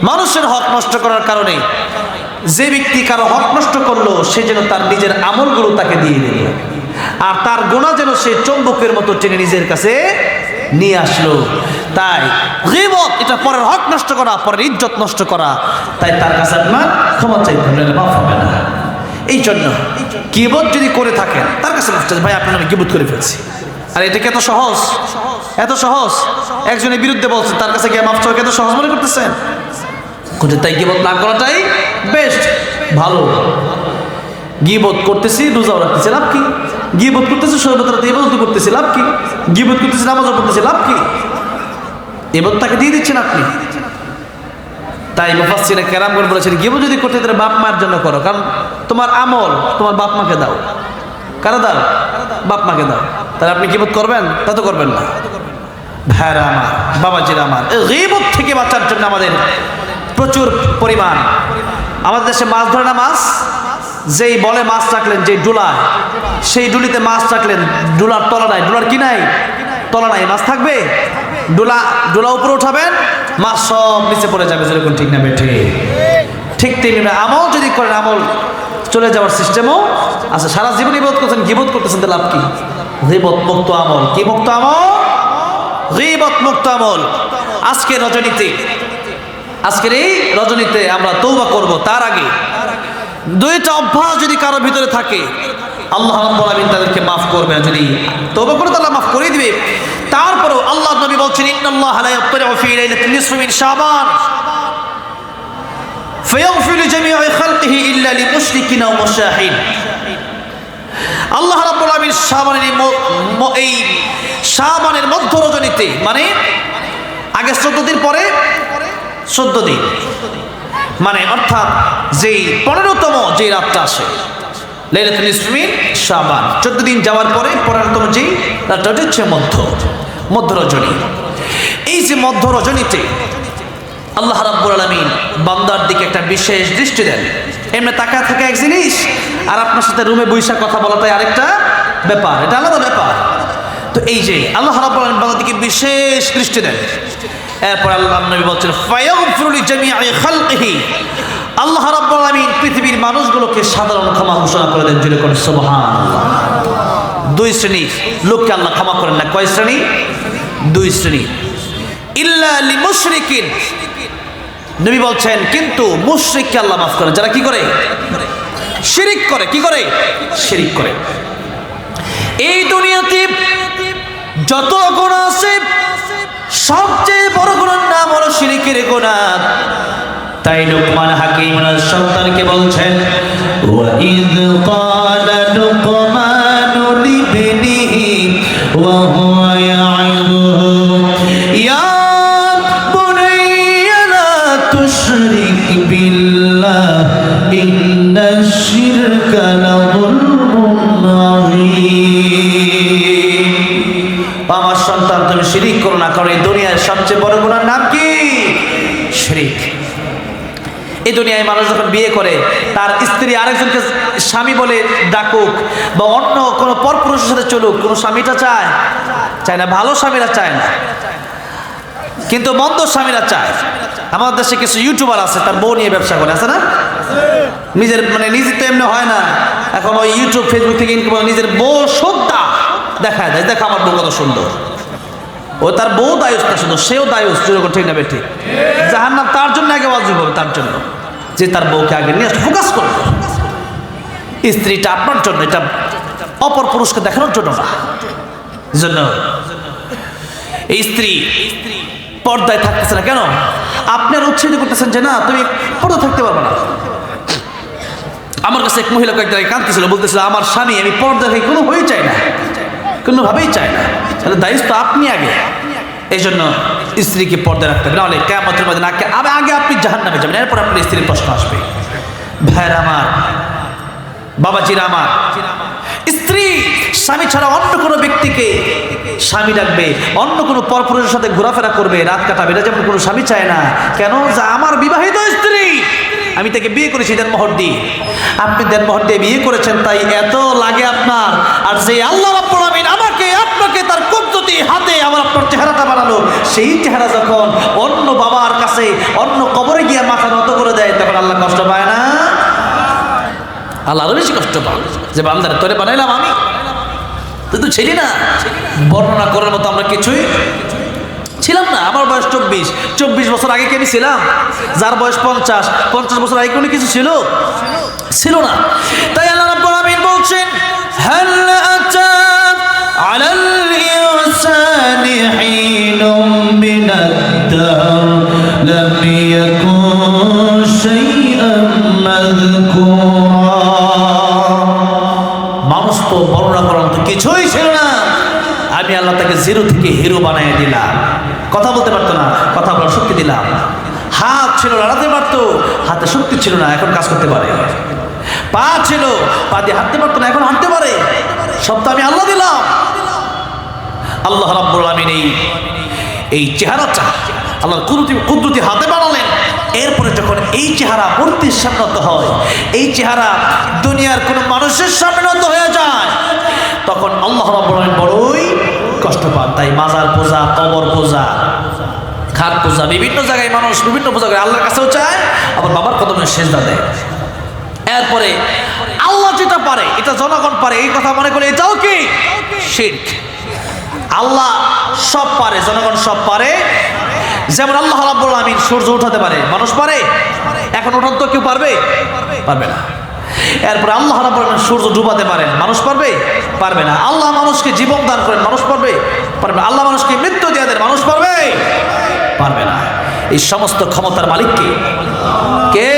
মানুষের হক নষ্ট করার কারণে যে ব্যক্তি কারো হক নষ্ট করলো, সে যেন তার নিজের আমলগুলো তাকে দিয়ে দিল, আর তার গুনাহ যেন সে চুম্বকের মতো টেনে নিজের কাছে নিয়ে আসলো। তাই গীবত এটা পরের হক নষ্ট করা, পরের ইজ্জত নষ্ট করা। তাই তার কাছে আপনার ক্ষমা চাইতে হবে, মাফ হবে না। এই জন্য গীবত যদি করে থাকেন তার কাছে মাফ চাইতে, ভাই আপনার আমি গীবত করে ফেলছি। আর এটা কি এত সহজ? এত সহজ? একজনের বিরুদ্ধে বলছেন, তার কাছে গিয়ে মাফ চাওয়া এত সহজ মনে করতেছেন? তাই গীবত না করাটাই বেস্ট, ভালো। গীবত করতেছি, রোজাও রাখতেছি, লাভ কি? গীবত করতেছি, শরবত রাতে ইবাদত করতেছি, লাভ কি? গীবত করতেছি, নামাজও পড়তেছি, লাভ কি? ইবাদত তাকে দিয়ে দিচ্ছেন আপনি। তাই মুফাসসিরে কেরামগণ বলেছেন, গীবত যদি করতে তাহলে বাপ মায়ের জন্য করো, কারণ তোমার আমল তোমার বাপ মাকে দাও। কারা দাও? বাপ মাকে দাও। তাহলে আপনি গীবত করবেন? তা তো করবেন না। ভাইরা আমার, বাবাজিরা আমার, এই গীবত থেকে বাঁচার জন্য আমাদের প্রচুর পরিমাণ, আমাদের দেশে মাছ ধরে না, মাছ যেই বলে মাছ রাখলেন, যে ডুলায়, সেই ডুলিতে মাছ রাখলেন, ডুলার তলা নাই, ডুলার কি নাই? তলা নাই, মাছ থাকবে? ডুলা উপরে উঠাবেন, মাছ সব নিচে পড়ে যাবে। যেরকম ঠিক না বেঠে? ঠিক তেমনি আমল যদি করেন, আমল চলে যাওয়ার সিস্টেমও আছে। সারা জীবন ইবাদত করছেন, গীবত করতেছেন, তো লাভ কি? গীবত মুক্ত আমল। কি মুক্ত আমল? গীবত মুক্ত আমল। আজকের এই রজনীতে আমরা তওবা করব। তার আগে দুইটা অভ্যাস যদি কারো ভিতরে থাকে, আল্লাহ রাব্বুল আলামিন তাদেরকে মাফ করবে। যদি তওবা করে তাহলে মাফ করে দিবে। তারপরেও আল্লাহ নবী বলছেন, ইন্নাল্লাহা লা ইয়াত্তালিউ ফি লাইলাতিন নিসফি মিন শাবান ফায়াগফিরু লিজামি'i খালকিহি ইল্লা লিমুশরিকিন ওয়া মুশাহিন। আল্লাহ রাব্বুল আলামিন শাবানের মধ্য রজনীতে, মানে আগে 14 দিন পরে 14 দিন, মানে অর্থাৎ যেই 15তম যে রাতটা আসে, লাইলাতুল নিসফি মিন শাবান, 14 দিন যাওয়ার পরে 15তম যেই রাতটা হচ্ছে মধ্য রজনী। এই যে মধ্য রজনীতে আল্লাহ রাব্বুল আলামিন বান্দার দিকে একটা বিশেষ দৃষ্টি দেন। এমনি তাকায় থাকা এক জিনিস, আর আপনার সাথে রুমে বৈশা কথা বলাটাই আরেকটা ব্যাপার, এটা আলাদা ব্যাপার। তো এই যে আল্লাহ রাব্বুল আলামিন বান্দার দিকে বিশেষ দৃষ্টি দেন। এরপর আল্লাহ নবী বলছেন ফায়াগফিরু লিজামিই খালকিহি, আল্লাহ রাব্বুল আলামিন পৃথিবীর মানুষগুলোকে সাধারণ ক্ষমা ঘোষণা করে দেন। জুড়ে করে সুবহানাল্লাহ। দুই শ্রেণী লোককে আল্লাহ ক্ষমা করেন না। কয় শ্রেণী? দুই শ্রেণী। ইল্লা লিমুশরিকিন, নবী বলছেন কিন্তু মুশরিককে আল্লাহ মাফ করেন, যারা কি করে? শিরিক করে। কি করে? শিরিক করে। এই দুনিয়াতে যত গুনাহ আছে সবচেয়ে বড় গুনার নাম হলো শিরিকের গুনাহ। তাই লুকমান হাকিম ওনার সন্তানকে বলছেন ওয়া ইয ক্বালা লুকমানু লিবনিহি ওয়া হুয়া ইয়াইদুহু ইয়া বুনাইয়া লা তুশরিক বিল্লাহ ইন্নাশ শিরকা লাযুলমুন আযীম। আমার সন্তান, তুমি শিরিক করো না, কারণ এই দুনিয়ার সবচেয়ে বড় গুনার নাম কি? শিরিক। এই দুনিয়ায় মানুষ যখন বিয়ে করে তার স্ত্রী আরেকজনকে স্বামী বলে ডাকুক বা অন্য কোনো পরপুরুষের সাথে চলুক, কোনো স্বামীটা চায়? চায় না। ভালো স্বামীরা চায় না, কিন্তু মন্দ স্বামীরা চায়। আমাদের দেশে কিছু ইউটিউবার আছে, তার বউ নিয়ে ব্যবসা করে, আছে না? নিজের নিজের তো এমনি হয় না, এখন ওই ইউটিউব ফেসবুক থেকে ইনকাম করে নিজের বউ সদ্যা দেখায় দেয়, দেখো আমার বউ কত সুন্দর। ও তার বউ দায়ুস না, শুধু সেও দায়ুস। ঠিক না বেঠি? জাহান্নাম তার জন্য আগে ওয়াজিব হবে, তার জন্য যে তার বউকে আগে নিয়ে ফোকাস করবে। স্ত্রীটা আপনার জন্য, এটা অপর পুরুষকে দেখানোর জন্য না। জন্য এই স্ত্রী পর্দায় থাকতেছে না কেন? আপনার উচ্ছেদ করতেছেন যে না তুমি পর্দা থাকতে পারবে না। আমার কাছে এক মহিলা কয়েকদিন আগে কাঁদতেছিল, বলতেছিল আমার স্বামী আমি পর্দা থেকে কোনোভাবেই চাই না, কোনোভাবেই চাই না। তাহলে দায়িত্ব তো আপনি আগে। এই জন্য স্ত্রীকে পর্দায় রাখতে হবে, নাহলে কিয়ামতের মধ্যে আগে আপনি জাহান্নামে যাবেন, এরপর আপনার স্ত্রীর প্রশ্ন আসবে। ভাইরা আমার, বাবাজিরা আমার, স্ত্রী স্বামী ছাড়া অন্য কোনো ব্যক্তিকে স্বামী ডাকবে, অন্য কোনো পরপুরুষের সাথে ঘোরাফেরা করবে, রাত কাটাবে, এটা যেমন কোনো স্বামী চায় না। কেন? যা আমার বিবাহিত স্ত্রী, আমি তাকে বিয়ে করেছি দেনমোহর দিয়ে। আপনি দেনমোহর দিয়ে বিয়ে করেছেন তাই এত লাগে আপনার। আর যে আল্লাহ রাব্বুল আমিন আমাকে আপনাকে তার কুদরতি হাতে আমার আপনার চেহারাটা বানালো, সেই চেহারা যখন অন্য বাবার কাছে অন্য কবরে গিয়ে মাথা নত করে দেয়, তখন আল্লাহ কষ্ট পায় না? আল্লাহ আরো বেশি কষ্ট পায় যে বান্দারে তোরে বানাইলাম আমি, তুই তো ছিলি না। বর্ণনা করার মতো আমরা কিছুই ছিলাম না। আমার বয়স 24 বছর আগে কি আমি ছিলাম? যার বয়স 50 বছর আগে কোনো কিছু ছিল না। তাই আল্লাহ রাব্বুল আমিন বলছেন হাল আতা আলাল ইনসানি হিনুম মিনাদ দার লাম ইয়াকুন শাইআন মাযকুরা। মানুষ তো বর্ণনা করার মতো কিছুই ছিল না, আমি আল্লাহ তাকে জিরো থেকে হিরো বানিয়ে দিলাম। কথা বলতে পারতো না, কথা বলার শক্তি দিলাম। হাত ছিল, লড়াতে পারতো, হাতে শক্তি ছিল না, এখন কাজ করতে পারে। পা ছিল, পা দিয়ে হাঁটতে পারতো না, এখন হাঁটতে পারে। সব তো আমি আল্লাহ দিলাম। আল্লাহ রাব্বুল আমিন এই চেহারাটা আল্লাহর কুদরতি হাতে বানালেন। এরপরে যখন এই চেহারা মূর্তির সামনে নত হয়, এই চেহারা দুনিয়ার কোনো মানুষের সামনে নত হয়ে যায়, তখন আল্লাহ রাব্বুল আমিন বড়ই কষ্ট পান। তাই মাজার পূজা, কবর পূজা, খাট পূজা, বিভিন্ন জায়গায় মানুষ বিভিন্ন পূজা করে, আল্লাহর কাছেও চায়, আবার বাবার কদমে সেজদা দেয়। এরপরে আল্লাহ যেটা পারে এটা জনগণ পারে, এই কথা মনে করে এটাও কি শিরক। আল্লাহ সব পারে, জনগণ সব পারে। যেমন আল্লাহ রাব্বুল আমিন সূর্য উঠাতে পারে, মানুষ পারে? এখন উঠান তো কেউ পারবে? পারবে না। এরপরে আল্লাহ রাব্বুল আমিন সূর্য ডুবাতে পারেন, মানুষ পারবে? পারবে না। আল্লাহ মানুষকে জীবন দান করেন, মানুষ পারবে? পারবে না। আল্লাহ মানুষকে মৃত্যু দিয়ে দেন, মানুষ পারবে? পারবে না। এই সমস্ত ক্ষমতার মালিক কে?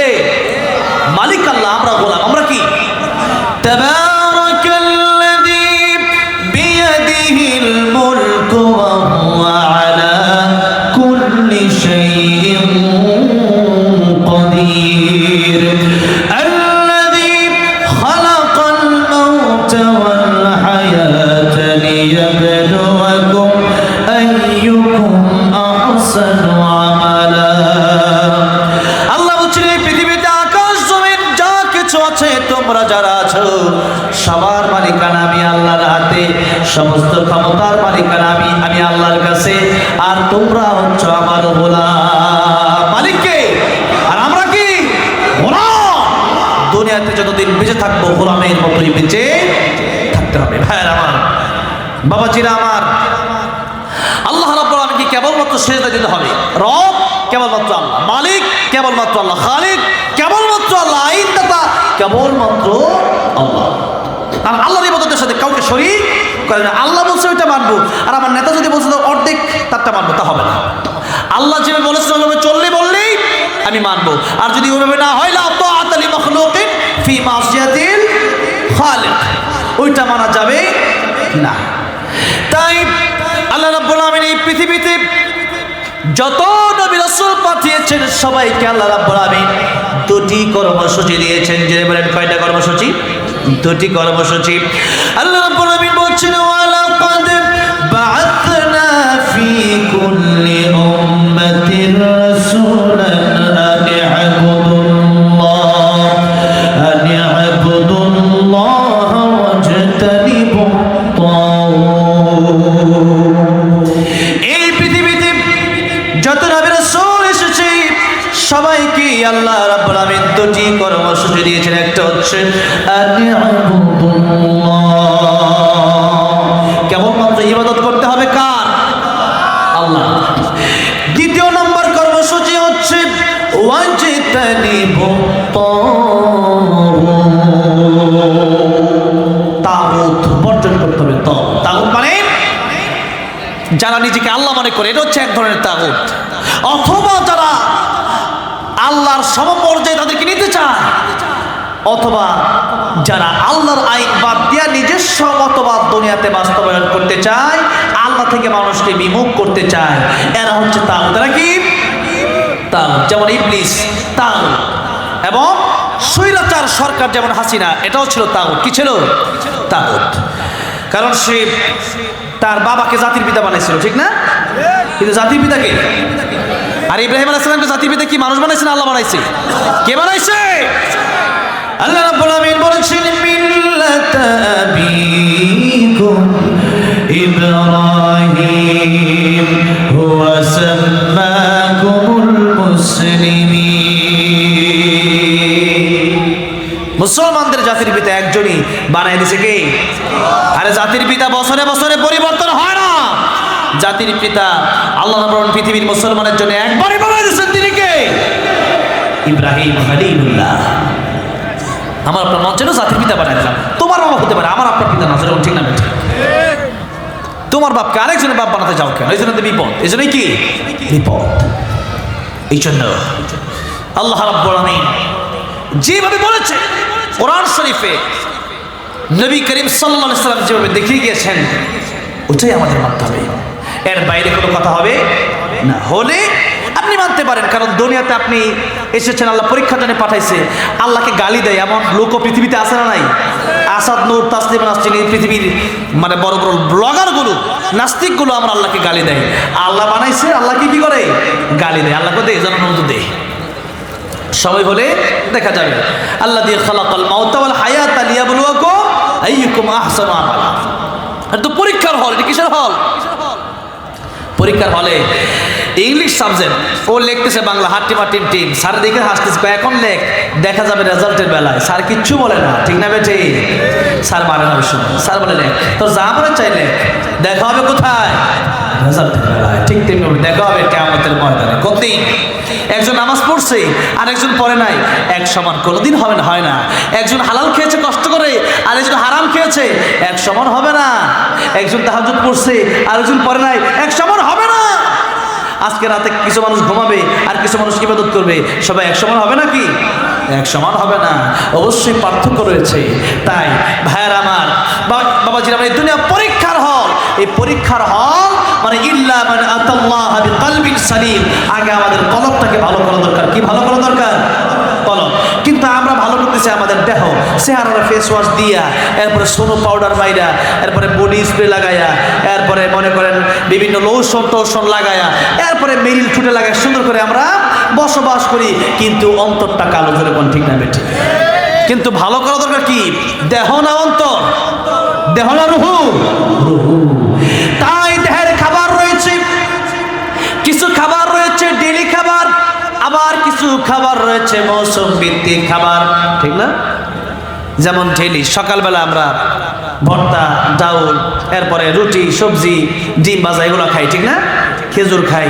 মালিক আল্লাহ, আমরা গোলাম। আমরা কি? তাবারাকাল্লাযী বিয়াদিহিল মুলকু ওয়া হুয়া আলা কুল্লি শাইইন কাদির আল্লাযী খালাকাল মাউতা ওয়াল হায়াতা লিয়াবলুয়াকুম আইয়ুকুম আহসানু আমালা সবার মালিকানা আমি আল্লাহর হাতে, সমস্ত ক্ষমতার মালিকানা আমি আল্লাহর কাছে, আর তোমরা হচ্ছে আমার গোলাম। মালিককে আর আমরা কি গোলাম। দুনিয়াতে যতদিন বেঁচে থাকবো গোলামের মতোই বেঁচে থাকতে হবে। ভাইয়ের আমার, বাবাজিরা আমার, আল্লাহ রাব্বুল আলামিনকে কেবলমাত্র সিজদা দিতে হবে। রব কেবলমাত্র আল্লাহ, মালিক কেবলমাত্র আল্লাহ, খালিক কেবলমাত্র আল্লাহ, আইনদাতা কেবলমাত্র আল্লাহ। আর আল্লাহর ইবাদতের সাথে কাউকে শরীক করে না। আল্লাহ বলছে ওইটা মানবো, আর আমার নেতা যদি বলছে অর্ধেক তারটা মানবো, তা হবে না। আল্লাহ যেভাবে বলেছে ওইভাবে চললে বললেই আমি মানবো, আর যদি ওইভাবে না হয় লা তাআতা লি মাখলুকিন ফি মাসিয়াতিল খালিক, ওইটা মানা যাবে না। তাই আল্লাহ রাব্বুল আলামিন এই পৃথিবীতে যত নবী রাসূল পাঠিয়েছেন সবাইকে আল্লাহ রাব্বুল আলামিন দুটি কর্মসূচি দিয়েছেন। যে বলেন কয়টা কর্মসূচি? দুটি কর্মসূচি। আল্লাহ রাব্বুল আলামিন বলছেন ওয়ালাকাদ বা'আথনা ফি কুল্লি উম্মাতির রাসূলান আন ই'বুদুল্লাহ ওয়াজতানিবুত তাগুত। এই পৃথিবীতে যত নবী রাসূল এসেছে সবাইকে আল্লাহ রাব্বুল আলামিন দুটি কর্মসূচি দিয়েছেন। একটা হচ্ছে কেবলমাত্র ইবাদত করতে হবে কার? আল্লাহ। দ্বিতীয় নম্বর কর্মসূচি হচ্ছে তাগুত বর্জন করতে হবে। তাগুত মানে যারা নিজেকে আল্লাহ মনে করে, এটা হচ্ছে এক ধরনের তাগুত। অথবা যারা আল্লাহর সমপর্যায়ে তাদেরকে নিতে চায়, অথবা যারা আল্লাহর আইন বাদ দিয়া নিজস্ব মতবাদ দুনিয়াতে বাস্তবায়ন করতে চায়, আল্লাহ থেকে মানুষকে বিমুখ করতে চায়, এরা হচ্ছে তাগুত। এরা কি? তাগুত। যেমন ইবলিস তাগুত, এবং স্বৈরাচার সরকার যেমন হাসিনা, এটাও ছিল তাগুত। কি ছিল? তাগুত। কারণ সে তার বাবাকে জাতির পিতা বানাইছিল, ঠিক না? কিন্তু জাতির পিতাকে, আর ইব্রাহিম আলাইহিস সালামকে জাতির পিতা কি মানুষ বানাইছে না আল্লাহ বানাইছে? কে বানাইছে? আল্লাহ রাব্বুল আলামিন বলেছেন মিল্লাতা আবিকুম ইব্রাহিম হুয়া সাম্মাকুমুল মুসলিমিন। মুসলমানদের জাতির পিতা একজনই বানাই দিয়েছে। কে? আরে জাতির পিতা বছরে বছরে পরিবর্তন হয় না। জাতির পিতা আল্লাহ রাব্বুল আলামিন পৃথিবীর মুসলমানের জন্য একবারই বানাই দিয়েছেন। তিনি কে? ইব্রাহিম খলিলুল্লাহ। আমার আপনার মন ছিল জাতির পিতা বানাই দিলাম। তোমার বাবা হতে পারে, আমার আপনার পিতা না, সেরকম ঠিক না? ঠিক। তোমার বাপকে আরেকজনের বাপ বানাতে যাও কেন? এই জন্য তো বিপদ। এই জন্যই কি বিপদ। এই জন্য আল্লাহ রাব্বুল আলামিন যেভাবে বলেছে কোরআন শরীফে, নবী করিম সাল্লাল্লাহু আলাইহি ওয়াসাল্লাম যেভাবে দেখিয়ে গিয়েছেন, ওটাই আমাদের মানতে হবে। এর বাইরে কোনো কথা হবে না। হলে আপনি মানতে পারেন, কারণ দুনিয়াতে আপনি এসেছেন, আল্লাহ পরীক্ষার জন্য পাঠাইছে। আল্লাহকে গালি দেয় এমন লোকও পৃথিবীতে আছে না নাই? আসাদ, নূর, তাসলিম, নাসরিন, এই পৃথিবীর মানে বড় বড় ব্লগারগুলো, নাস্তিকগুলো আমরা আল্লাহকে গালি দেয়। আল্লাহ বানাইছে, আল্লাহকে কি করে? গালি দেয়। আল্লাহকে দেয়, জনগণ দেয়। সময় হলে দেখা যাবে। আল্লাহ দিয়ে খালাকাল মাউতা ওয়াল হায়াতা লিয়াবলুয়াকুম আইয়ুকুম আহসানু আমালা। এটা তো পরীক্ষার হল। এটা কিসের হল? পরীক্ষার হলে ইংলিশ সাবজেক্ট, ও লিখতেছে বাংলা হাট্টি মাটি টিম, স্যার দেখে হাসতেছে, এখন লেখ, দেখা যাবে রেজাল্টের বেলায়। স্যার কিচ্ছু বলে না, ঠিক না বেঠে? স্যার মারে না বিষয়, স্যার বলে লেখ, তোর যা মনে চাইলে দেখা হবে কোথায়? রেজাল্টের বেলায়। ঠিক তেমনি দেখা হবে কিয়ামতের ময়দানে। কতদিন? একজন নামাজ পড়ছে আর একজন পড়ে নাই, এক সমান কোনোদিন হবে না, হয় না। একজন হালাল খেয়েছে কষ্ট করে আর একজন হারাম খেয়েছে, এক সমান হবে না। একজন তাহাজ্জুদ পড়ছে আর একজন পড়ে নাই, এক সমান হবে না। আজকে রাতে কিছু মানুষ ঘুমাবে আর কিছু মানুষ ইবাদত করবে, সবাই এক সমান হবে নাকি? এক সমান হবে না, অবশ্যই পার্থক্য রয়েছে। তাই ভাইয়ার আমার, বাবাজির আমার, এই দুনিয়া পরীক্ষার হল। এই পরীক্ষার হল মানে ইল্লা মান আতাল্লাহা বিকলবিন সালিম। আগে আমাদের কলবটাকে ভালো করা দরকার। কি ভালো করা দরকার? কলব। কিন্তু আমরা ভালো করতেছি আমাদের দেহ, চেহারা ফেস ওয়াশ দিয়া, এরপরে সোনো পাউডার মাইরা, এরপরে বডি স্প্রে লাগাইয়া, এরপরে মনে করেন বিভিন্ন লোশন টোশন লাগাইয়া, এরপরে মেরিল ফুটে লাগায় সুন্দর করে আমরা বসবাস করি, কিন্তু অন্তরটা কালো। জোরে কোন ঠিক না বেঠিক? কিন্তু ভালো করা দরকার কি? দেহ না অন্তর, দেহ না রুহু? তাই দেহের খাবার রয়েছে, কিছু খাবার রয়েছে ডেইলি খাবার, আবার কিছু খাবার রয়েছে মৌসুম ভিত্তিক খাবার, ঠিক না? যেমন ডেইলি সকালবেলা আমরা ভর্তা, ডাউল, এরপরে রুটি, সবজি, ডিম ভাজা এগুলো খাই, ঠিক না? খেজুর খাই।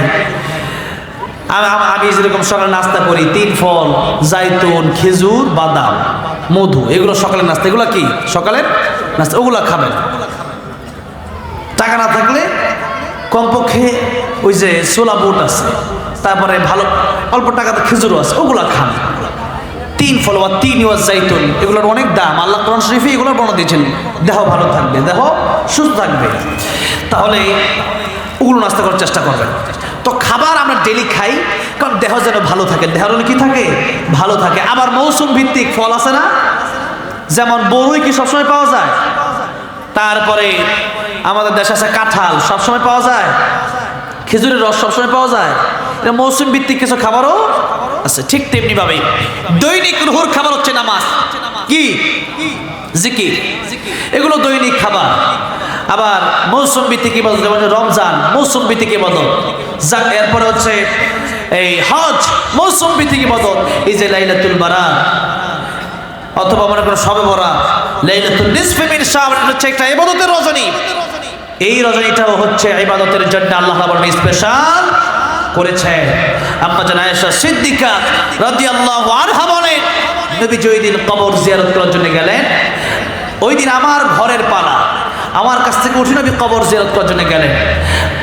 আমি যেরকম সকালে নাস্তা করি 3 ফল, জাইতুন, খেজুর, বাদাম, মধু, এগুলো সকালের নাস্তা। এগুলো কি সকালের নাস্তা? ওগুলো খাবেন। টাকা না থাকলে কমপক্ষে ওই যে ছোলা বুট আছে, তারপরে ভালো অল্প টাকাতে খেজুরও আছে, ওগুলো খান। 3 ফল বা 3 ওয়াজ জাইতুন, এগুলোর অনেক দাম। আল্লাহ কোরআন শরীফে এগুলোর বর্ণনা দিয়েছেন। দেহ ভালো থাকবে, দেহ সুস্থ থাকবে, তাহলে ওগুলো নাস্তা করার চেষ্টা করবেন। তো খাবার আমরা ডেলি খাই, কারণ দেহ যেন ভালো থাকে। দেহ যেন কি থাকে? ভালো থাকে। আবার মৌসুম ভিত্তিক ফল আছে না, যেমন বরই কি সবসময় পাওয়া যায়? তারপরে আমাদের দেশে আছে কাঁঠাল, সবসময় পাওয়া যায়। খেজুরের রস সবসময় পাওয়া যায়। এটা মৌসুম ভিত্তিক কিছু খাবারও আছে। ঠিক তেমনি ভাবে দৈনিক রুহুর খাবার হচ্ছে নামাজ, কি জিকির, এগুলো দৈনিক খাবার। আবার মৌসুম ভিত্তিক ইবাদত, যেমন রমজান মৌসুম ভিত্তিক ইবাদত, এরপরে হচ্ছে এই হজ মৌসুম ভিত্তিক ইবাদত। এই যে লাইলাতুল বারাত অথবা মনে করো শবে বরাত, লাইলাতুল নিসফি মিন শাবান, হচ্ছে একটা ইবাদতের রজনী। এই রজনীটাও হচ্ছে ইবাদতের জন্য আল্লাহ তাআলা স্পেশাল করেছে। আম্মা জান আয়েশা সিদ্দিকা রাদিয়াল্লাহু আনহা বলেন, নবী ওই দিন কবর জিয়ারত করার জন্য গেলেন। ওই দিন আমার ঘরের পালা, আমার কাছ থেকে উঠে নবী কবর জিয়ারত করার জন্য গেলেন।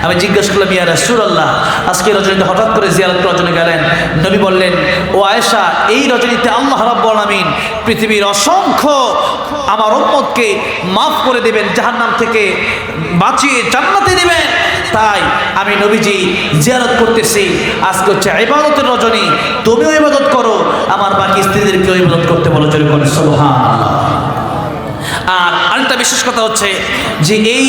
আমি জিজ্ঞেস করলাম, ইয়া রাসূলুল্লাহ, আজকে রজনীতে হঠাৎ করে জিয়ারত করার জন্য গেলেন? নবী বললেন, ও আয়েশা, এই রজনীতে আল্লাহ রাব্বুল আলামিন পৃথিবীর অসংখ্য আমার উম্মতকে মাফ করে দেবেন, জাহান্নাম থেকে বাঁচিয়ে জান্নাতে দিবেন। তাই আমি নবীজি জিয়ারত করতেছি। আজকে হচ্ছে ইবাদতের রজনী, তুমিও ইবাদত করো, আমার বাকি স্ত্রীদেরকেও ইবাদত করতে বলো। জোরে বলেন সুবহানাল্লাহ। আর আরেকটা বিশেষ কথা হচ্ছে যে এই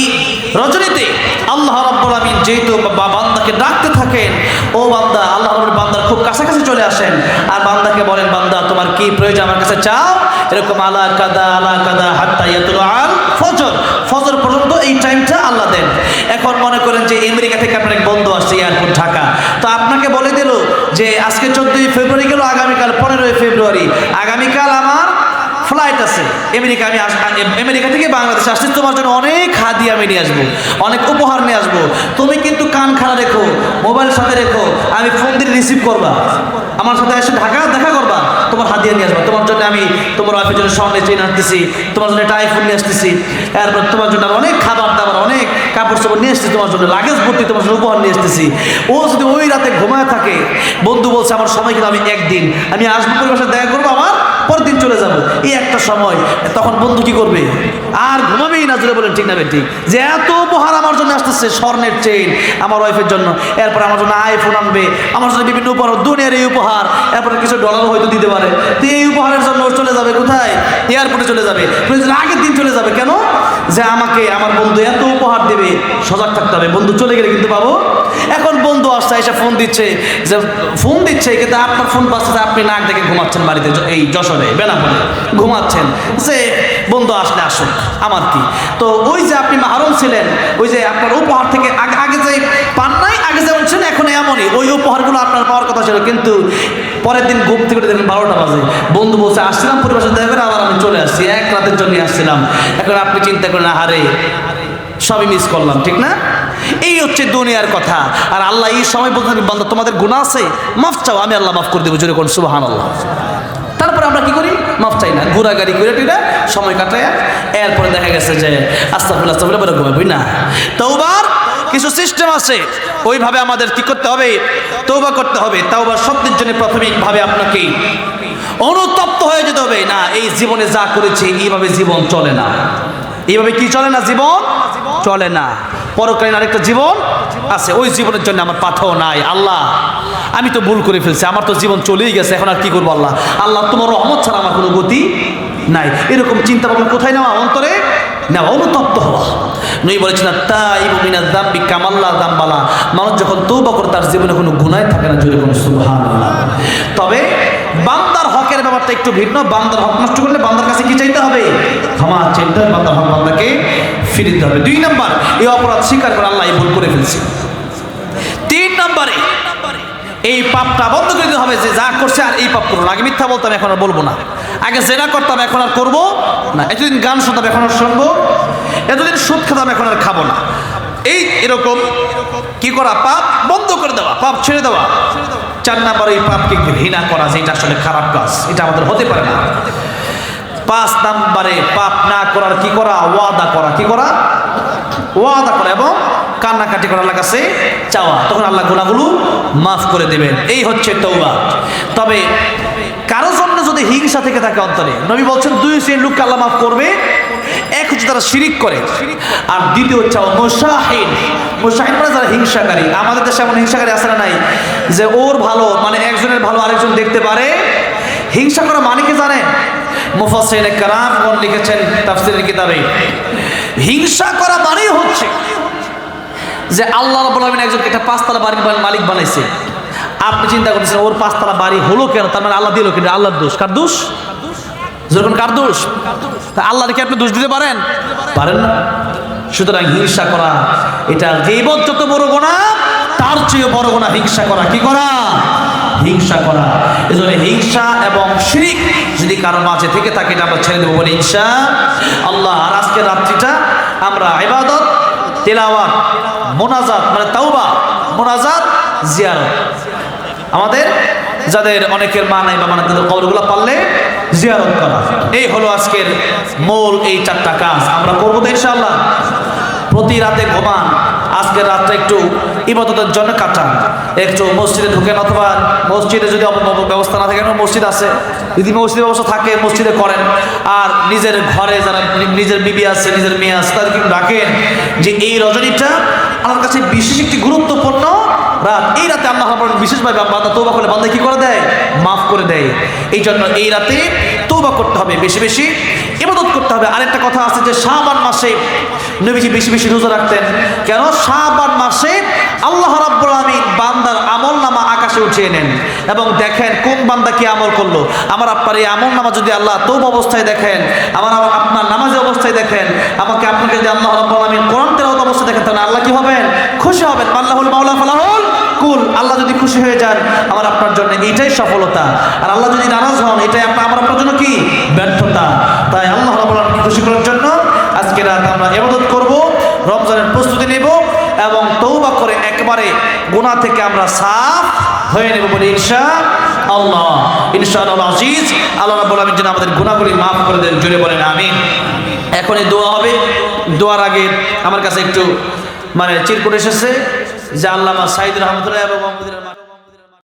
রজনীতে আল্লাহ রাব্বুল আমিন যেহেতু বান্দাকে ডাকতে থাকেন, ও বান্দা, আল্লাহ রাব্বুল বান্দার খুব কাছাকাছি চলে আসেন আর বান্দাকে বলেন, বান্দা তোমার কি প্রয়োজন আমার কাছে চাও। এরকম আলা কাদা হাত্তা ইয়াতুল ফজর, ফজর পর্যন্ত এই টাইমটা আল্লাহ দেন। এখন মনে করেন যে আমেরিকা থেকে আপনার এক বন্ধু আসছে এয়ারপোর্ট ঢাকা, তো আপনাকে বলে দিল যে আজকে 14ই ফেব্রুয়ারি গেল, আগামীকাল 15ই ফেব্রুয়ারি, আগামীকাল আমার ফ্লাইট আছে আমেরিকা, আমি আমেরিকা থেকে বাংলাদেশে আসছি, তোমার জন্য অনেক হাদিয়া আমি নিয়ে আসবো, অনেক উপহার নিয়ে আসবো। তুমি কিন্তু কান খাড়া রেখো, মোবাইল সাথে রেখো, আমি ফোন দিয়ে রিসিভ করবা, আমার সাথে এসে ঢাকা দেখা করবা, তোমার হাদিয়া নিয়ে আসবা। তোমার জন্য আমি তোমার ওয়াইফের জন্য স্বর্ণের চেইন আসতেছি, তোমার জন্য একটা আইফোন নিয়ে আসতেছি, এরপর তোমার জন্য অনেক খাবার দাবার, অনেক কাপড় চোপড় নিয়ে আসতেছি, তোমার জন্য লাগেজ ভর্তি তোমার জন্য উপহার নিয়ে আসতেছি। ও যদি ওই রাতে ঘুমায় থাকে, বন্ধু বলছে আমার সময় কিন্তু আমি একদিন, আমি আসবো পরিবারের সাথে দেখা করবো, আমার পরের দিন চলে যাবো, এই একটা সময়। তখন বন্ধু কি করবে? আর ঘুমাবেই না। জোরে বলেন ঠিক না ঠিক? যে এত উপহার আমার জন্য আসতেছে, স্বর্ণের চেইন আমার ওয়াইফের জন্য, এরপর আমার জন্য আইফোন আনবে, আমার জন্য বিভিন্ন উপহার, দুনিয়ার এই উপহার, এরপরে কিছু ডলার হয়তো দিতে পারে। তো এই উপহারের জন্য চলে যাবে কোথায়? এয়ারপোর্টে চলে যাবে, আগের দিন চলে যাবে। কেন? যে আমাকে আমার বন্ধু এত উপহার দেবে, সজাগ থাকতে হবে। বন্ধু চলে গেলে কিন্তু পাবো। এখন বন্ধু আসছে, এসে ফোন দিচ্ছে, যে ফোন দিচ্ছে কিন্তু আপনার ফোন পাচ্ছে, আপনি নাক দেখে ঘুমাচ্ছেন বাড়িতে, এই যশোরে বেনাপোলে ঘুমাচ্ছেন, যে বন্ধু আসলে আসুক, আমার কি। তো ওই যে আপনি মাহরুম ছিলেন, ওই যে আপনার উপহার থেকে আগে যে পান নাই, আগে যেমন ছিলেন এখন এমনই, ওই উপহারগুলো আপনার পাওয়ার কথা ছিল, কিন্তু পরের দিন ঘুম থেকে দেখেন 12টা বাজে, বন্ধু বলছে আসছিলাম পরিবারের সাথে দেখা করে, আবার আমি চলে আসছি, এক রাতের জন্য আসছিলাম। এখন আপনি চিন্তা করেন, আহারে সবই মিস করলাম, ঠিক না? এই হচ্ছে দুনিয়ার কথা। আর আল্লাহ এই সময় বলতে থাকেন, বান্দা তোমাদের গুনাহ আছে, মাফ চাও, আমি আল্লাহ মাফ করে দেবো। জোরে কোন সুবহানাল্লাহ। তারপরে আমরা কি করি? মাফ চাই না, ঘোরাঘুরি করে টিরা সময় কাটায়, এরপরে দেখা গেছে যে আস্তাগফিরুল্লাহ আস্তাগফিরুল্লাহ বলে ঘুমাবি না। তওবার কিছু সিস্টেম আছে, ওইভাবে আমাদের কি করতে হবে? তওবা করতে হবে। তওবার শব্দের জন্য প্রাথমিকভাবে আপনাকে অনুতপ্ত হয়ে যেতে হবে। না, এই জীবনে যা করেছে এইভাবে জীবন চলে না, এইভাবে কি চলে না, জীবন চলে না। পরকালীন আরেকটা জীবন আছে, ওই জীবনের জন্য আমার পাঠাও নাই। আল্লাহ, আমি তো ভুল করে ফেলছি, আমার তো জীবন চলেই গেছে, এখন আর কি করবো? আল্লাহ, আল্লাহ তোমার রহমত ছাড়া আমার কোনো গতি নাই। এরকম চিন্তা ভাবনা কোথায় নেওয়া? অন্তরে নেওয়া, অনুতপ্ত হওয়া। নবী বলেছেন, তাইবু মিনাজ যামবি কামাল্লা যামবালা, মানুষ যখন তওবা করে তার জীবনে কোনো গুনাহ থাকে না। জোরে কোনো সুবহানাল্লাহ। তবে বান্দার হকের ব্যাপারটা অপরাধটা একটু ভিন্ন। বান্দার হক নষ্ট করলে বান্দার কাছে কি চাইতে হবে? ক্ষমা চাইতে হবে, বান্দার হক বান্দাকে ফিরে দিতে হবে। 2 নাম্বার, এই অপরাধ স্বীকার করে আল্লাহ এই ভুল করে ফেলছি। 3 নাম্বারে এই পাপটা বন্ধ করে দিতে হবে যে যা করছে আর এই পাপ করবো না। আগে মিথ্যা বলতাম, এখন আর বলবো না। আগে জেনা করতাম, এখন আর করবো না। এতদিন গান শুনতাম, এখন আর শুনবো। এতদিন সুদ খেতাম, এখন আর খাবো না। এরকম কি করা? পাপ বন্ধ করে দেওয়া, পাপ ছেড়ে দেওয়া। 4 নাম্বার, এই পাপকে ঘৃণা করা, যেটা আসলে খারাপ কাজ, এটা আমাদের হতে পারে না। 5 নাম্বারে পাপ না করার কি করা? ওয়াদা করা। কি করা? ওয়াদা করা এবং কান্নাকাটি করার কাছে চাওয়া, তখন আল্লাহ গুনাহগুলো মাফ করে দেবেন। এই হচ্ছে তওবা। তবে কারো জন্য যদি হিংসা থেকে থাকে অন্তরে, নবী বলছেন 2 শ্রেণীর লোককে আল্লাহ মাফ করবে। এক হচ্ছে তারা শিরিক করে, আর দ্বিতীয় হচ্ছে মুশাহিন। মুশাহিন মানে যারা হিংসাকারী। আমাদের দেশে এমন হিংসাকারী আছে না নাই, যে ওর ভালো মানে একজনের ভালো আরেকজন দেখতে পারে। হিংসা করা মানে কি জানেন? মুফাসসিরিনে কেরাম লিখেছেন তাফসীরের কিতাবে, হিংসা করা মানেই হচ্ছে যে আল্লাহ রাব্বুল আলামিন একজনকে একটা 5তলা বাড়ির মালিক বানাইছে। আপনি চিন্তা করতেছেন ওর 5তলা বাড়ি হলো কেন? তার মানে আল্লাহ দিল কিন্তু আল্লাহর দোষ। কার দোষ? যখন কার দোষ? তা আল্লাহকে আপনি দোষ দিতে পারেন? পারেন না। সুতরাং হিংসা করা এটা গীবত যত বড় গুনাহ, তার চেয়ে বড় গুনাহ হিংসা করা। কি করা? হিংসা করা। এজন্য হিংসা এবং শিরক যদি কারো মাঝে থেকে থাকে, এটা আমরা ছেড়ে দেবো বলে ইনশাআল্লাহ। আর আজকের রাত্রিটা আমরা ইবাদত, তেলাওয়াত, মোনাজাত মানে তাওবা, মোনাজাত, জিয়ারত, আমাদের যাদের অনেকের মা নাই বা মানে তাদের কবরগুলো পারলে জিয়ারত করা, এই হলো আজকের মূল এই 4টা কাজ। আমরা করবো তো ইনশাআল্লাহ। প্রতি রাতে ঘুমান, আজকের রাতটা একটু ইবাদতের জন্য কাটান। একটু মসজিদে ঢুকেন, অথবা মসজিদে যদি ব্যবস্থা না থাকে, মসজিদ আছে, যদি মসজিদের ব্যবস্থা থাকে মসজিদে করেন। আর নিজের ঘরে যারা নিজের বিবি আছে, নিজের মেয়ে আছে, তাদেরকে ডাকেন যে এই রজনীটা আমার কাছে বিশেষ একটি গুরুত্বপূর্ণ রাত। এই রাতে আল্লাহ বিশেষভাবে বান্দা তওবা করলে বান্দা কি করে দেয়? মাফ করে দেয়। এই জন্য এই রাতে তওবা করতে হবে, বেশি বেশি ইবাদত করতে হবে। আরেকটা কথা আছে যে শাবান মাসে নবীজি বেশি বেশি রোজা রাখতেন। কেন? শাবান মাসে আল্লাহ রাব্বুল আলামিন বান্দার আমলনামা আকাশে উঠিয়ে নেন এবং দেখেন কোন বান্দা কি আমল করলো। আমার আপনার এই আমলনামা যদি আল্লাহ তওবা অবস্থায় দেখেন, আপনার নামাজে অবস্থায় দেখেন, আপনাকে যদি আল্লাহ রাব্বুল আলামিন কোরআন তেলাওয়াত অবস্থায় দেখেন, তাহলে আল্লাহ কি হবেন? খুশি হবেন। আল্লাহুল মাওলা ফালাহুল কুল। আল্লাহ যদি খুশি হয়ে যান, আমার আপনার জন্য এইটাই সফলতা। আর আল্লাহ যদি নারাজ হন, এটাই আমার আপনার জন্য কি? ব্যর্থতা। তাই আল্লাহ রাব্বুল আলামিনকে খুশি করার জন্য আজকে রাত আমরা ইবাদত করব, রমজানের প্রস্তুতি নেব এবং তওবা করে একবারে গুনাহ থেকে আমরা সাফ হয়ে নেব বলে ইনশাআল্লাহ। ইনশাআল্লাহ আজিজ। আল্লাহ রাব্বুল আলামিন যেন আমাদের গুনাহগুলি মাফ করে দেন, জোরে বলেন আমিন। এখনই দোয়া হবে। দোয়ার আগে আমার কাছে একটু চিরকুট এসেছে যে আল্লামা সাইদ রহমতুল্লাহ এবং মোহাম্মদ